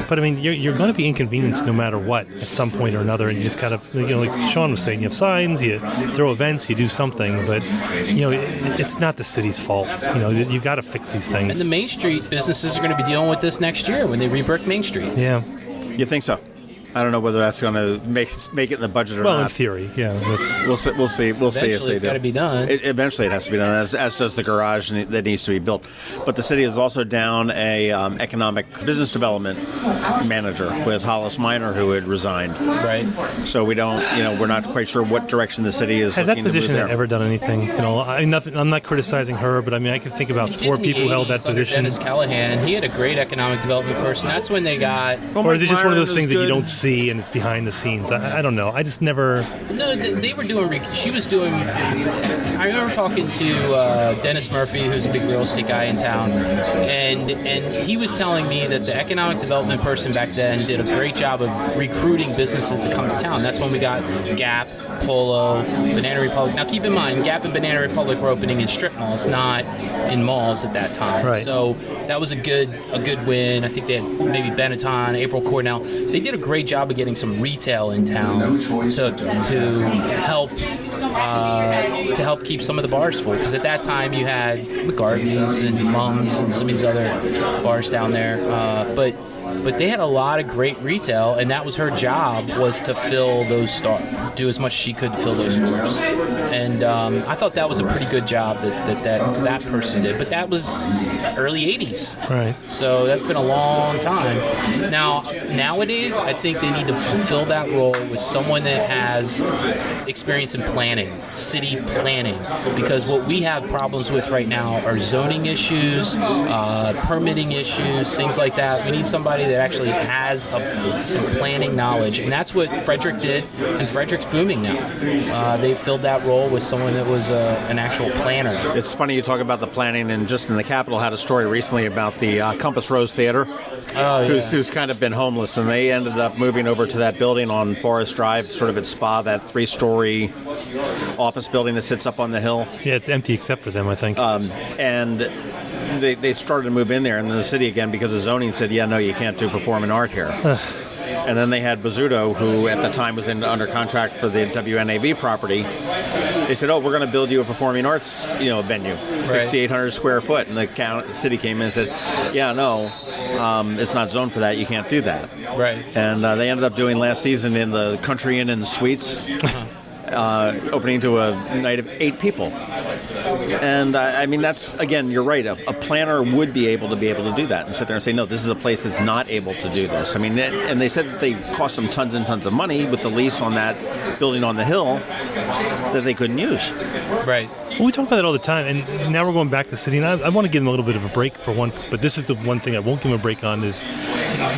Speaker 4: But I mean, you're going to be inconvenienced no matter what at some point or another, and you just got to, like Sean was saying, you have signs, you throw events, you do something, but it's not the city's fault. You got to fix these things.
Speaker 5: And the Main Street businesses are going to be dealing with this next year when they rebrick Main Street.
Speaker 4: Yeah.
Speaker 3: You think so? I don't know whether that's going to make it in the budget or not.
Speaker 4: Well, in theory, yeah.
Speaker 3: We'll see. We'll see if they do.
Speaker 5: It's got to be done.
Speaker 3: Eventually, it has to be done, as does the garage that needs to be built. But the city is also down a economic business development manager with Hollis Minor, who had resigned.
Speaker 5: Right.
Speaker 3: So we don't, we're not quite sure what direction the city is.
Speaker 4: Has that position ever done anything? I'm not criticizing her, but I mean, I can think about 4 people who held that position.
Speaker 5: Dennis Callahan, he had a great economic development person. That's when they got.
Speaker 4: Or is it just one of those things that you don't see see and it's behind the scenes. I don't know. I just never...
Speaker 5: No, they were doing... She was doing... I remember talking to Dennis Murphy, who's a big real estate guy in town, and he was telling me that the economic development person back then did a great job of recruiting businesses to come to town. That's when we got Gap, Polo, Banana Republic. Now, keep in mind, Gap and Banana Republic were opening in strip malls, not in malls at that time.
Speaker 4: Right.
Speaker 5: So that was a good win. I think they had maybe Benetton, April Cornell. They did a great job of getting some retail in town to help keep some of the bars full. Because at that time you had McGarvey's and Mum's and some of these other bars down there. But they had a lot of great retail, and that was her job, was to fill those stores, do as much as she could to fill those stores. And I thought that was a pretty good job that person did. But that was early 80s.
Speaker 4: Right.
Speaker 5: So that's been a long time. Nowadays, I think they need to fulfill that role with someone that has experience in planning, city planning. Because what we have problems with right now are zoning issues, permitting issues, things like that. We need somebody that actually has some planning knowledge, and that's what Frederick did, and Frederick's booming now. They filled that role with someone that was an actual planner.
Speaker 3: It's funny you talk about the planning, and just in the Capitol had a story recently about the Compass Rose Theater, who's kind of been homeless, and they ended up moving over to that building on Forest Drive, sort of at Spa, that 3-story office building that sits up on the hill.
Speaker 4: Yeah, it's empty except for them, I think.
Speaker 3: And they started to move in there, and then the city, again, because of zoning, said, yeah, no, you can't do performing art here. And then they had Bizzuto, who at the time was under contract for the WNAV property. They said, oh, we're going to build you a performing arts venue, 6,800 square foot. And the city came in and said, yeah, no, it's not zoned for that. You can't do that.
Speaker 5: Right.
Speaker 3: And they ended up doing last season in the Country Inn and Suites, opening to a night of 8 people. And I mean, that's, again, you're right. A planner would be able to do that and sit there and say, no, this is a place that's not able to do this. I mean, and they said that they cost them tons and tons of money with the lease on that building on the hill that they couldn't use.
Speaker 5: Right.
Speaker 4: Well, we talk about that all the time, and now we're going back to the city, and I want to give them a little bit of a break for once, but this is the one thing I won't give them a break on is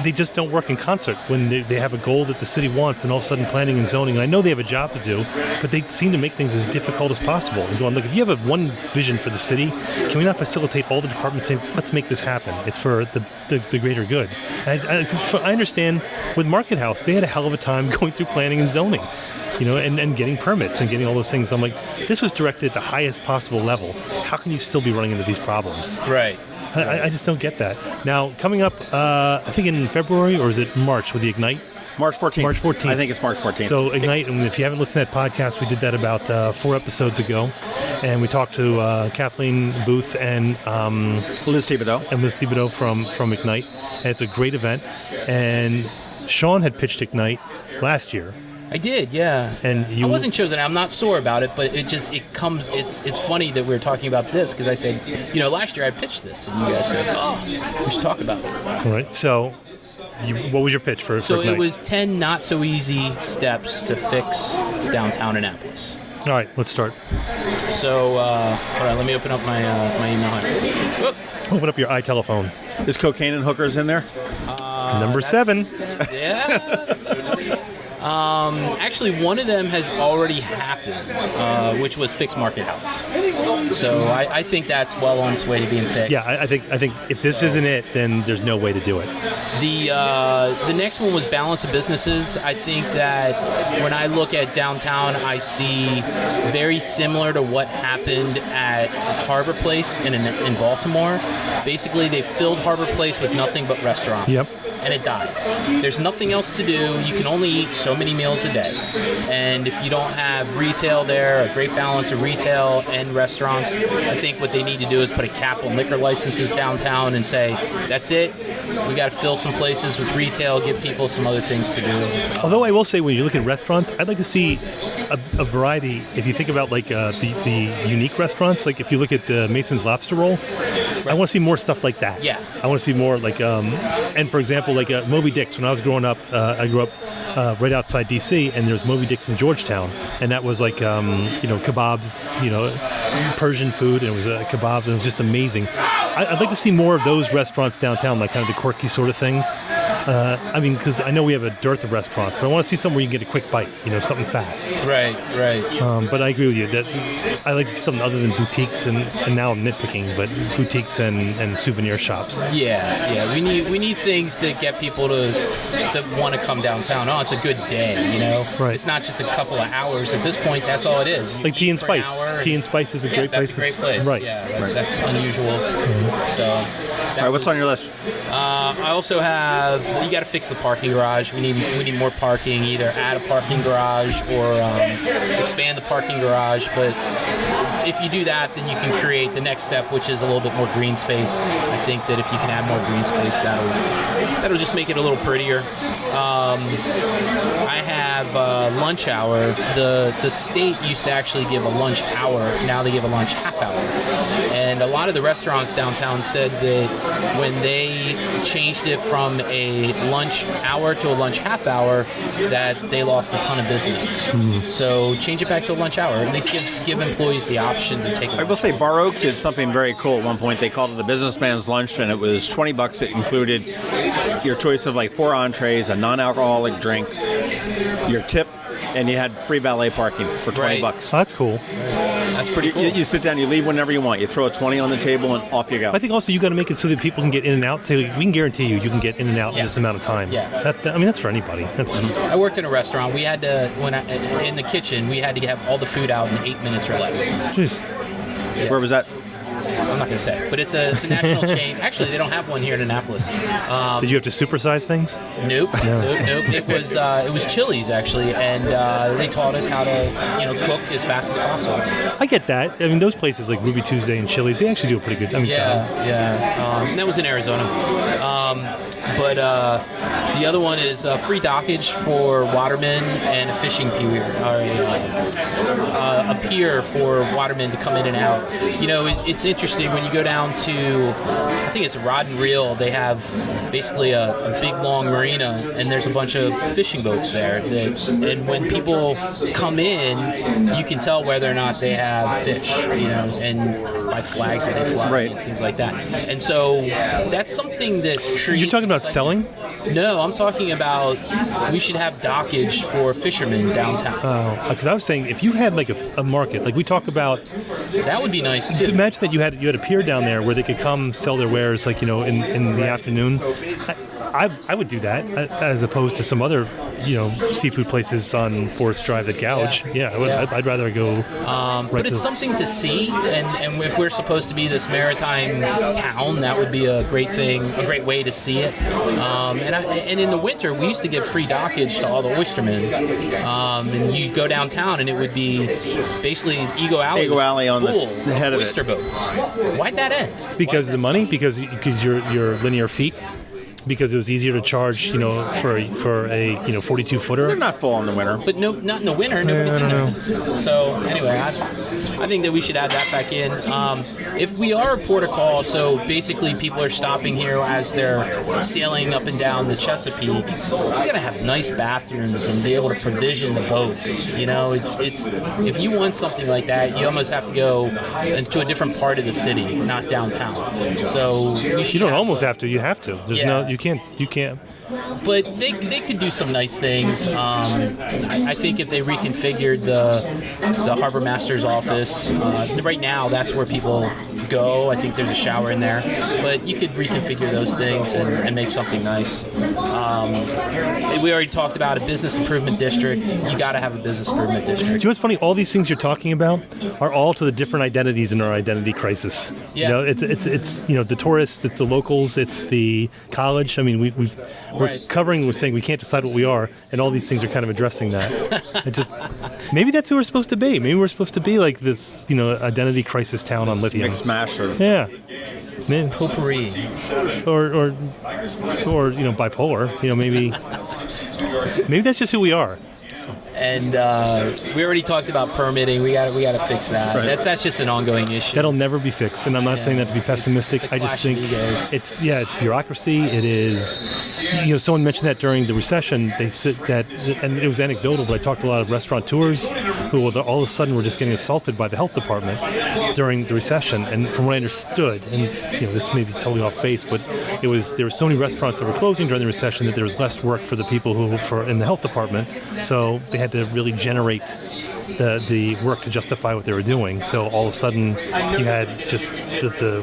Speaker 4: they just don't work in concert when they have a goal that the city wants, and all of a sudden planning and zoning, and I know they have a job to do, but they seem to make things as difficult as possible. And going, look, if you have one vision for the city, can we not facilitate all the departments saying, let's make this happen? It's for the greater good. And I understand with Market House, they had a hell of a time going through planning and zoning. And getting permits and getting all those things. I'm like, this was directed at the highest possible level. How can you still be running into these problems?
Speaker 5: Right.
Speaker 4: I just don't get that. Now, coming up, I think in February, or is it March with the Ignite?
Speaker 3: March 14th.
Speaker 4: March 14th.
Speaker 3: I think it's March 14th.
Speaker 4: So Ignite, and if you haven't listened to that podcast, we did that about 4 episodes ago. And we talked to Kathleen Booth and
Speaker 3: Liz Thibodeau.
Speaker 4: from Ignite. And it's a great event. And Sean had pitched Ignite last year.
Speaker 5: I did, yeah.
Speaker 4: And
Speaker 5: I wasn't chosen. I'm not sore about it, but it's funny that we're talking about this because I said, last year I pitched this, and you guys said, we should talk about it.
Speaker 4: All right. So, what was your pitch for
Speaker 5: So
Speaker 4: Ignite?
Speaker 5: it was 10 not so easy steps to fix downtown Annapolis.
Speaker 4: All right, let's start.
Speaker 5: So, hold on, let me open up my email here.
Speaker 4: Open up your iTelephone.
Speaker 3: Is cocaine and hookers in there?
Speaker 4: Number 7.
Speaker 5: Yeah. Actually, one of them has already happened, which was fix Market House. So I think that's well on its way to being fixed.
Speaker 4: Yeah, I think if this isn't it, then there's no way to do it.
Speaker 5: The next one was balance of businesses. I think that when I look at downtown, I see very similar to what happened at Harbor Place in Baltimore. Basically, they filled Harbor Place with nothing but restaurants.
Speaker 4: Yep.
Speaker 5: And it died. There's nothing else to do. You can only eat so many meals a day. And if you don't have retail there, a great balance of retail and restaurants, I think what they need to do is put a cap on liquor licenses downtown and say, that's it. We got to fill some places with retail, give people some other things to do.
Speaker 4: Although I will say, when you look at restaurants, I'd like to see a variety. If you think about the unique restaurants, like if you look at the Mason's Lobster Roll, I want to see more stuff like that.
Speaker 5: Yeah.
Speaker 4: I want to see more and for example, Moby Dick's. When I was growing up, I grew up right outside D.C., and there's Moby Dick's in Georgetown, and that was kebabs, Persian food, and it was kebabs, and it was just amazing. I'd like to see more of those restaurants downtown, like kind of the quirky sort of things. I mean, because I know we have a dearth of restaurants, but I want to see somewhere where you can get a quick bite, something fast.
Speaker 5: Right.
Speaker 4: But I agree with you that I like to see something other than boutiques, and now I'm nitpicking, but boutiques and souvenir shops.
Speaker 5: Yeah. We need things that get people to want to come downtown. Oh, it's a good day,
Speaker 4: Right.
Speaker 5: It's not just a couple of hours. At this point, that's all it is.
Speaker 4: Like Tea and Spice. Tea and Spice is a great place.
Speaker 5: That's a great place.
Speaker 4: Right.
Speaker 5: Yeah, that's unusual. So.
Speaker 3: All right, what's on your list?
Speaker 5: I also have. You got to fix the parking garage. We need more parking. Either add a parking garage or expand the parking garage. But if you do that, then you can create the next step, which is a little bit more green space. I think that if you can add more green space, that'll just make it a little prettier. I have lunch hour. The state used to actually give a lunch hour. Now they give a lunch half hour. And a lot of the restaurants downtown said that when they changed it from a lunch hour to a lunch half hour, that they lost a ton of business. So change it back to a lunch hour. At least give employees the option to take a lunch.
Speaker 3: I will say Bar Oak did something very cool at one point. They called it a businessman's lunch, and it was $20. It included your choice of like 4 entrees, a non-alcoholic drink, your tip, and you had free valet parking for $20.
Speaker 4: Oh, that's cool.
Speaker 5: That's pretty cool.
Speaker 3: You sit down, you leave whenever you want. You throw a 20 on the table, and off you go.
Speaker 4: I think also you got to make it so that people can get in and out. Say, we can guarantee you can get in and out in this amount of time.
Speaker 5: Yeah.
Speaker 4: That's for anybody.
Speaker 5: I worked in a restaurant. We had to, in the kitchen, we had to have all the food out in 8 minutes or less.
Speaker 4: Jeez.
Speaker 3: Yeah. Where was that?
Speaker 5: I'm not going to say, but it's a national chain. Actually, they don't have one here in Annapolis.
Speaker 4: Did you have to supersize things?
Speaker 5: Nope. It was Chili's actually, and they taught us how to cook as fast as possible.
Speaker 4: I get that. I mean, those places like Ruby Tuesday and Chili's, they actually do a pretty good.
Speaker 5: That was in Arizona. But the other one is free dockage for watermen and a fishing pier, or a pier for watermen to come in and out. It's interesting when you go down to, I think it's Rod and Reel. They have basically a big long marina, and there's a bunch of fishing boats there. And when people come in, you can tell whether or not they have fish, and by flags that they fly, and things like that. And so that's something that
Speaker 4: you're talking about selling?
Speaker 5: No, I'm talking about we should have dockage for fishermen downtown.
Speaker 4: Oh, because I was saying if you had like a market, like we talk about,
Speaker 5: that would be nice too.
Speaker 4: Imagine that you had a pier down there where they could come sell their wares, like in the afternoon. I would do that as opposed to some other seafood places on Forest Drive that gouge. I'd rather go.
Speaker 5: But it's something to see, and if we're supposed to be this maritime town, that would be a great thing, a great way to see it. And in the winter, we used to give free dockage to all the oystermen. And you go downtown, and it would be basically Ego Alley on the head of oyster boats. Why'd that end?
Speaker 4: Because of the money? Because your linear feet? Because it was easier to charge, for a 42-footer.
Speaker 3: They're not full in the winter.
Speaker 5: But not in the winter. Nobody's in there. So anyway, I think that we should add that back in. If we are a port of call, so basically people are stopping here as they're sailing up and down the Chesapeake, we gotta have nice bathrooms and be able to provision the boats. It's if you want something like that, you almost have to go into a different part of the city, not downtown. So
Speaker 4: you don't almost have to. You have to. There's no. You can't.
Speaker 5: But they could do some nice things. I think if they reconfigured the harbor master's office, right now that's where people go. I think there's a shower in there, but you could reconfigure those things and make something nice. We already talked about a business improvement district. You got to have a business improvement district.
Speaker 4: Do you know what's funny? All these things you're talking about are all to the different identities in our identity crisis.
Speaker 5: Yeah.
Speaker 4: It's the tourists, it's the locals, it's the college. I mean, we're covering. We're saying we can't decide what we are, and all these things are kind of addressing that. Maybe that's who we're supposed to be. Maybe we're supposed to be like this, identity crisis town on lithium.
Speaker 3: Mixed mash of
Speaker 5: potpourri,
Speaker 4: or bipolar. Maybe that's just who we are.
Speaker 5: And we already talked about permitting. We got to fix that. Right. That's just an ongoing issue.
Speaker 4: That'll never be fixed. And I'm not saying that to be pessimistic. I just think it's bureaucracy. It is. Someone mentioned that during the recession. They said that, and it was anecdotal, but I talked to a lot of restaurateurs who all of a sudden were just getting assaulted by the health department during the recession. And from what I understood, and this may be totally off base, but there were so many restaurants that were closing during the recession that there was less work for the people in the health department. So they had to really generate the work to justify what they were doing. So all of a sudden you had just the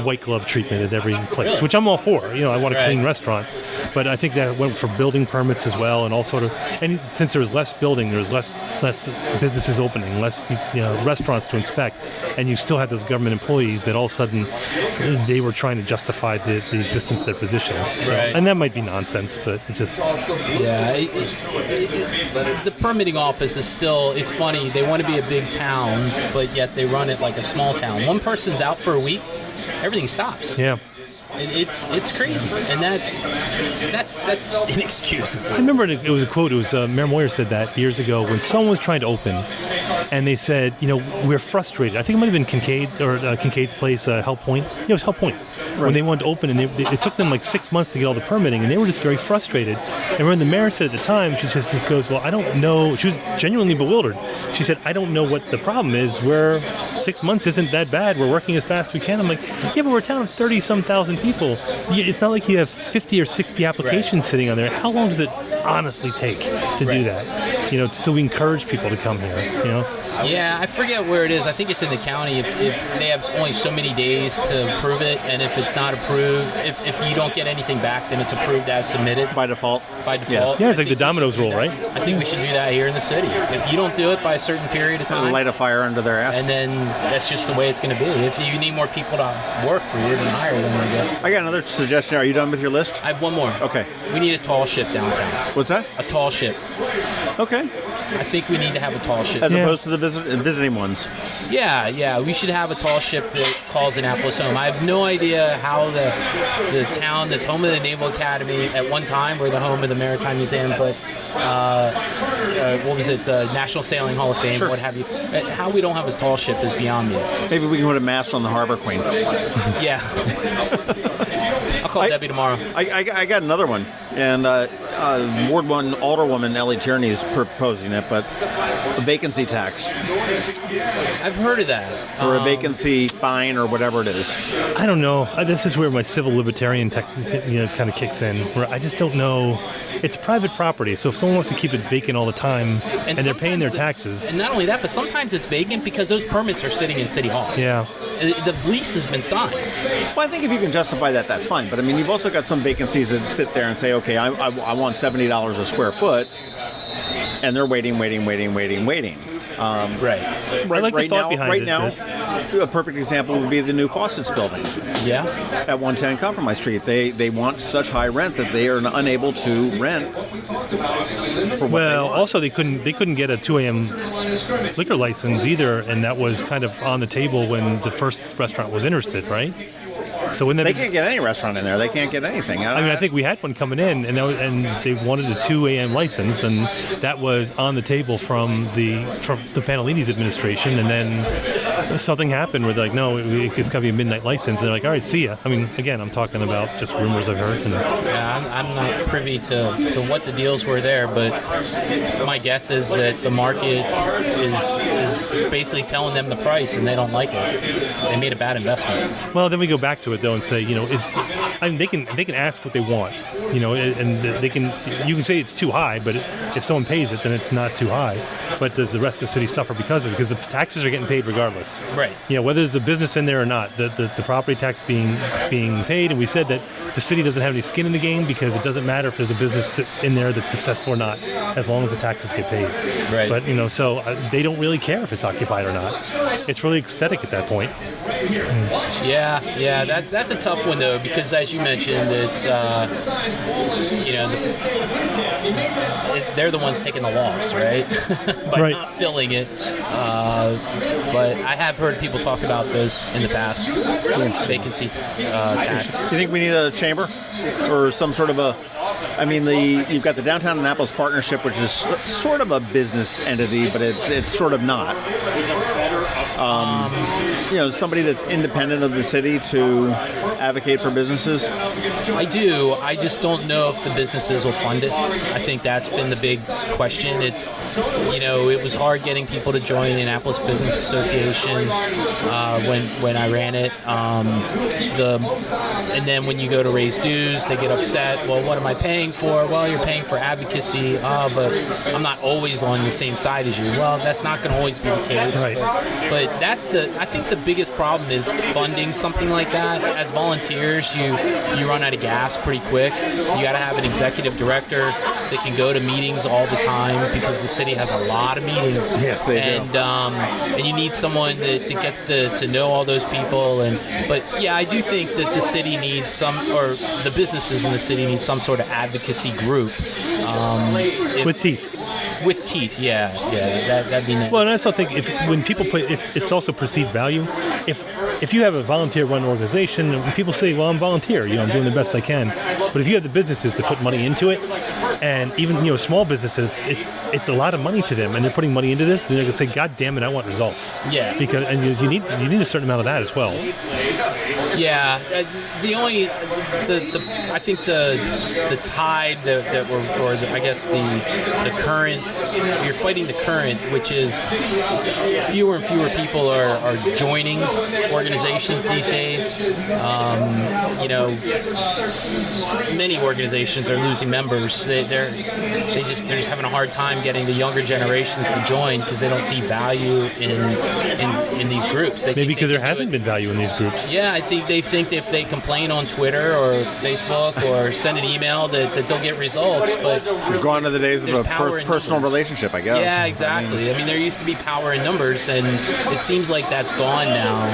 Speaker 4: white glove treatment at every place, which I'm all for. I want a clean restaurant. But I think that went for building permits as well, and all sort of. And since there was less building, there was less businesses opening, less restaurants to inspect, and you still had those government employees that all of a sudden they were trying to justify the existence of their positions. So, and that might be nonsense, but it just.
Speaker 5: Yeah, the permitting office is still. It's funny. They want to be a big town, but yet they run it like a small town. One person's out for a week, everything stops.
Speaker 4: Yeah.
Speaker 5: It's crazy, and that's inexcusable.
Speaker 4: I remember it was a quote. It was Mayor Moyer said that years ago when someone was trying to open, and they said, we're frustrated. I think it might have been Kincaid's place, Hell Point. It was Hell Point when they wanted to open, and it took them like 6 months to get all the permitting, and they were just very frustrated. And when the mayor said at the time, she just goes, "Well, I don't know." She was genuinely bewildered. She said, "I don't know what the problem is. 6 months isn't that bad. We're working as fast as we can." I'm like, "Yeah, but we're a town of 30-some thousand people. It's not like you have 50 or 60 applications sitting on there. How long does it honestly take to do that? So we encourage people to come here.
Speaker 5: Yeah, I forget where it is. I think it's in the county. If they have only so many days to approve it, and if it's not approved, if you don't get anything back, then it's approved as submitted
Speaker 3: by default.
Speaker 4: Yeah, it's like the Domino's rule, right?
Speaker 5: I think we should do that here in the city. If you don't do it by a certain period of time,
Speaker 3: light a fire under their ass,
Speaker 5: and then that's just the way it's going to be. If you need more people to work for you, then hire them, I guess.
Speaker 3: I got another suggestion. Are you done with your list?
Speaker 5: I have one more.
Speaker 3: Okay.
Speaker 5: We need a tall ship downtown.
Speaker 3: What's that?
Speaker 5: A tall ship.
Speaker 3: Okay.
Speaker 5: I think we need to have a tall ship.
Speaker 3: As opposed to the visiting ones.
Speaker 5: Yeah. We should have a tall ship that calls Annapolis home. I have no idea how the town that's home of the Naval Academy at one time, or the home of the Maritime Museum, but what was it, the National Sailing Hall of Fame, what have you. How we don't have a tall ship is beyond me.
Speaker 3: Maybe we can put a mast on the Harbor Queen.
Speaker 5: Yeah. I'll call Debbie tomorrow.
Speaker 3: I got another one, and Ward 1 Alderwoman Ellie Tierney is proposing it, but a vacancy tax.
Speaker 5: I've heard of that.
Speaker 3: Or a vacancy fine or whatever it is.
Speaker 4: I don't know. This is where my civil libertarian kind of kicks in, where I just don't know. It's private property, so if someone wants to keep it vacant all the time and they're paying their taxes.
Speaker 5: And not only that, but sometimes it's vacant because those permits are sitting in City Hall.
Speaker 4: Yeah.
Speaker 5: The lease has been signed.
Speaker 3: Well, I think if you can justify that, that's fine. But, I mean, you've also got some vacancies that sit there and say, okay, I want $70 a square foot, and they're waiting.
Speaker 5: Right.
Speaker 4: I like the thought behind it.
Speaker 3: Right now, a perfect example would be the new Faucets building.
Speaker 5: Yeah.
Speaker 3: At 110 Compromise Street. They want such high rent that they are unable to rent for what they want.
Speaker 4: Also they couldn't get a 2 a.m. liquor license either, and that was kind of on the table when the first restaurant was interested, right? So
Speaker 3: they can't get any restaurant in there. They can't get anything.
Speaker 4: I think we had one coming in, and they wanted a 2 a.m. license, and that was on the table from the Panellini's administration. And then something happened where they're like, no, it's got to be a midnight license. And they're like, all right, see ya. I mean, again, I'm talking about just rumors I've heard.
Speaker 5: Yeah, I'm not privy to what the deals were there, but my guess is that the market is basically telling them the price, and they don't like it. They made a bad investment.
Speaker 4: Well, then we go back to it though and say, they can ask what they want, and you can say it's too high, but if someone pays it, then it's not too high. But does the rest of the city suffer because of it? Because the taxes are getting paid regardless.
Speaker 5: Right.
Speaker 4: Whether there's a business in there or not, the property tax being paid, and we said that the city doesn't have any skin in the game because it doesn't matter if there's a business in there that's successful or not, as long as the taxes get paid.
Speaker 5: Right.
Speaker 4: But so they don't really care if it's occupied or not. It's really aesthetic at that point.
Speaker 5: Yeah, that's a tough one though, because as you mentioned, it's they're the ones taking the loss, right? By not filling it. But I have heard people talk about those in the past. Vacancy tax.
Speaker 3: Do you think we need a chamber or some sort of a? I mean, you've got the Downtown Annapolis Partnership, which is sort of a business entity, but it's sort of not. Somebody that's independent of the city to advocate for businesses?
Speaker 5: I do. I just don't know if the businesses will fund it. I think that's been the big question. It's, it was hard getting people to join the Annapolis Business Association when I ran it. And then when you go to raise dues, they get upset. Well, what am I paying for? Well, you're paying for advocacy. But I'm not always on the same side as you. Well, that's not going to always be the case.
Speaker 4: Right.
Speaker 5: But I think the biggest problem is funding something like that. As volunteers, you run out of gas pretty quick. You got to have an executive director that can go to meetings all the time because the city has a lot of meetings.
Speaker 3: Yes, they do.
Speaker 5: And you need someone that gets to know all those people. But I do think that the city needs or the businesses in the city need some sort of advocacy group.
Speaker 4: With teeth.
Speaker 5: With teeth, that'd be nice.
Speaker 4: Well, and I also think when people play, it's also perceived value. If you have a volunteer-run organization, when people say, "Well, I'm volunteer, I'm doing the best I can," but if you have the businesses that put money into it, and even small businesses, it's a lot of money to them, and they're putting money into this, then they're going to say, "God damn it, I want results."
Speaker 5: Yeah.
Speaker 4: Because you need a certain amount of that as well.
Speaker 5: Yeah, I think the tide that we're, or I guess the current, you're fighting the current, which is fewer and fewer people are joining organizations these days. Many organizations are losing members. They're just having a hard time getting the younger generations to join because they don't see value in these groups.
Speaker 4: Maybe because there hasn't been value in these groups.
Speaker 5: Yeah, I think they think if they complain on Twitter or Facebook or send an email that they'll get results. But
Speaker 3: we're gone to the days of a personal relationship, I guess.
Speaker 5: Yeah, exactly. I mean, there used to be power in numbers, and it seems like that's gone now.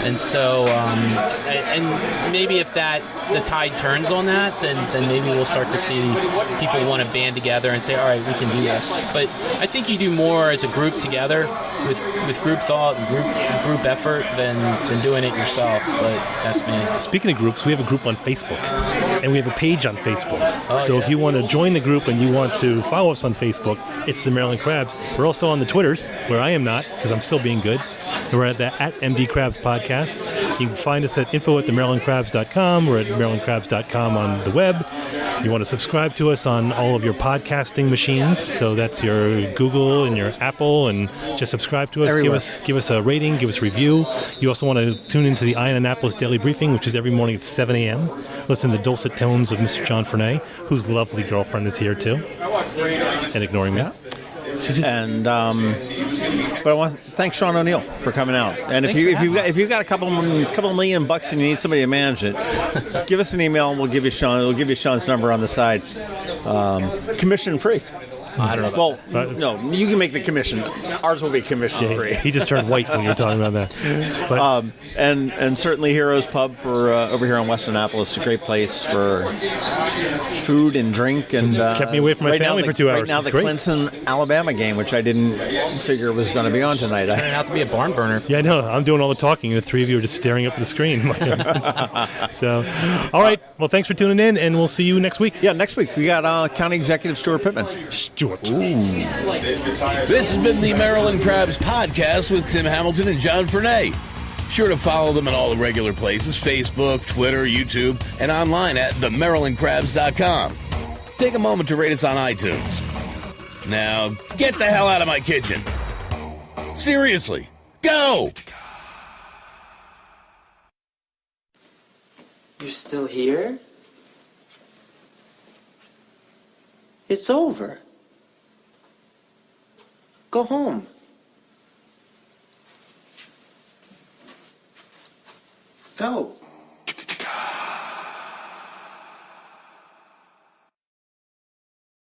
Speaker 5: And so, and maybe if the tide turns on that, then maybe we'll start to see people want to band together and say, all right, we can do this. But I think you do more as a group together with group thought and group effort than doing it yourself. But that's me.
Speaker 4: Speaking of groups, we have a group on Facebook, and we have a page on Facebook. If you want to join the group and you want to follow us on Facebook, it's the Maryland Crabs. We're also on the Twitters, where I am not, because I'm still being good. We're at MD Crabs Podcast. You can find us at info@themarylandcrabs.com. We're at marylandcrabs.com on the web. You want to subscribe to us on all of your podcasting machines, so that's your Google and your Apple, and just subscribe to us.
Speaker 3: Everywhere.
Speaker 4: Give us a rating, give us a review. You also want to tune into the Ion Annapolis Daily Briefing, which is every morning at 7 a.m. Listen to the dulcet tones of Mr. John Fernay, whose lovely girlfriend is here too, and ignoring me.
Speaker 3: But I want to thank Sean O'Neill for coming out. And if you've got a couple $1 million and you need somebody to manage it, give us an email and we'll give you Sean's number on the side, commission free.
Speaker 5: I don't know.
Speaker 3: Well, no, you can make the commission. Ours will be commission free.
Speaker 4: He just turned white when you were talking about that. But,
Speaker 3: and certainly Heroes Pub for over here in West Annapolis, a great place for food and drink, and
Speaker 4: kept me away from my family for 2 hours.
Speaker 3: Right now,
Speaker 4: it's
Speaker 3: the
Speaker 4: great.
Speaker 3: Clemson Alabama game, which I didn't figure was going to be on tonight.
Speaker 5: Turned out to be a barn burner.
Speaker 4: Yeah, I know. I'm doing all the talking, and the three of you are just staring up at the screen. So, all right. Well, thanks for tuning in, and we'll see you next week.
Speaker 3: Yeah, next week we got County Executive Stuart Pittman.
Speaker 4: Stuart.
Speaker 2: This has been the Maryland Crabs Podcast with Tim Hamilton and John Fernay. Sure to follow them in all the regular places, Facebook, Twitter, YouTube, and online at themarylandcrabs.com. Take a moment to rate us on iTunes. Now, get the hell out of my kitchen. Seriously, go!
Speaker 9: You're still here? It's over. Go home.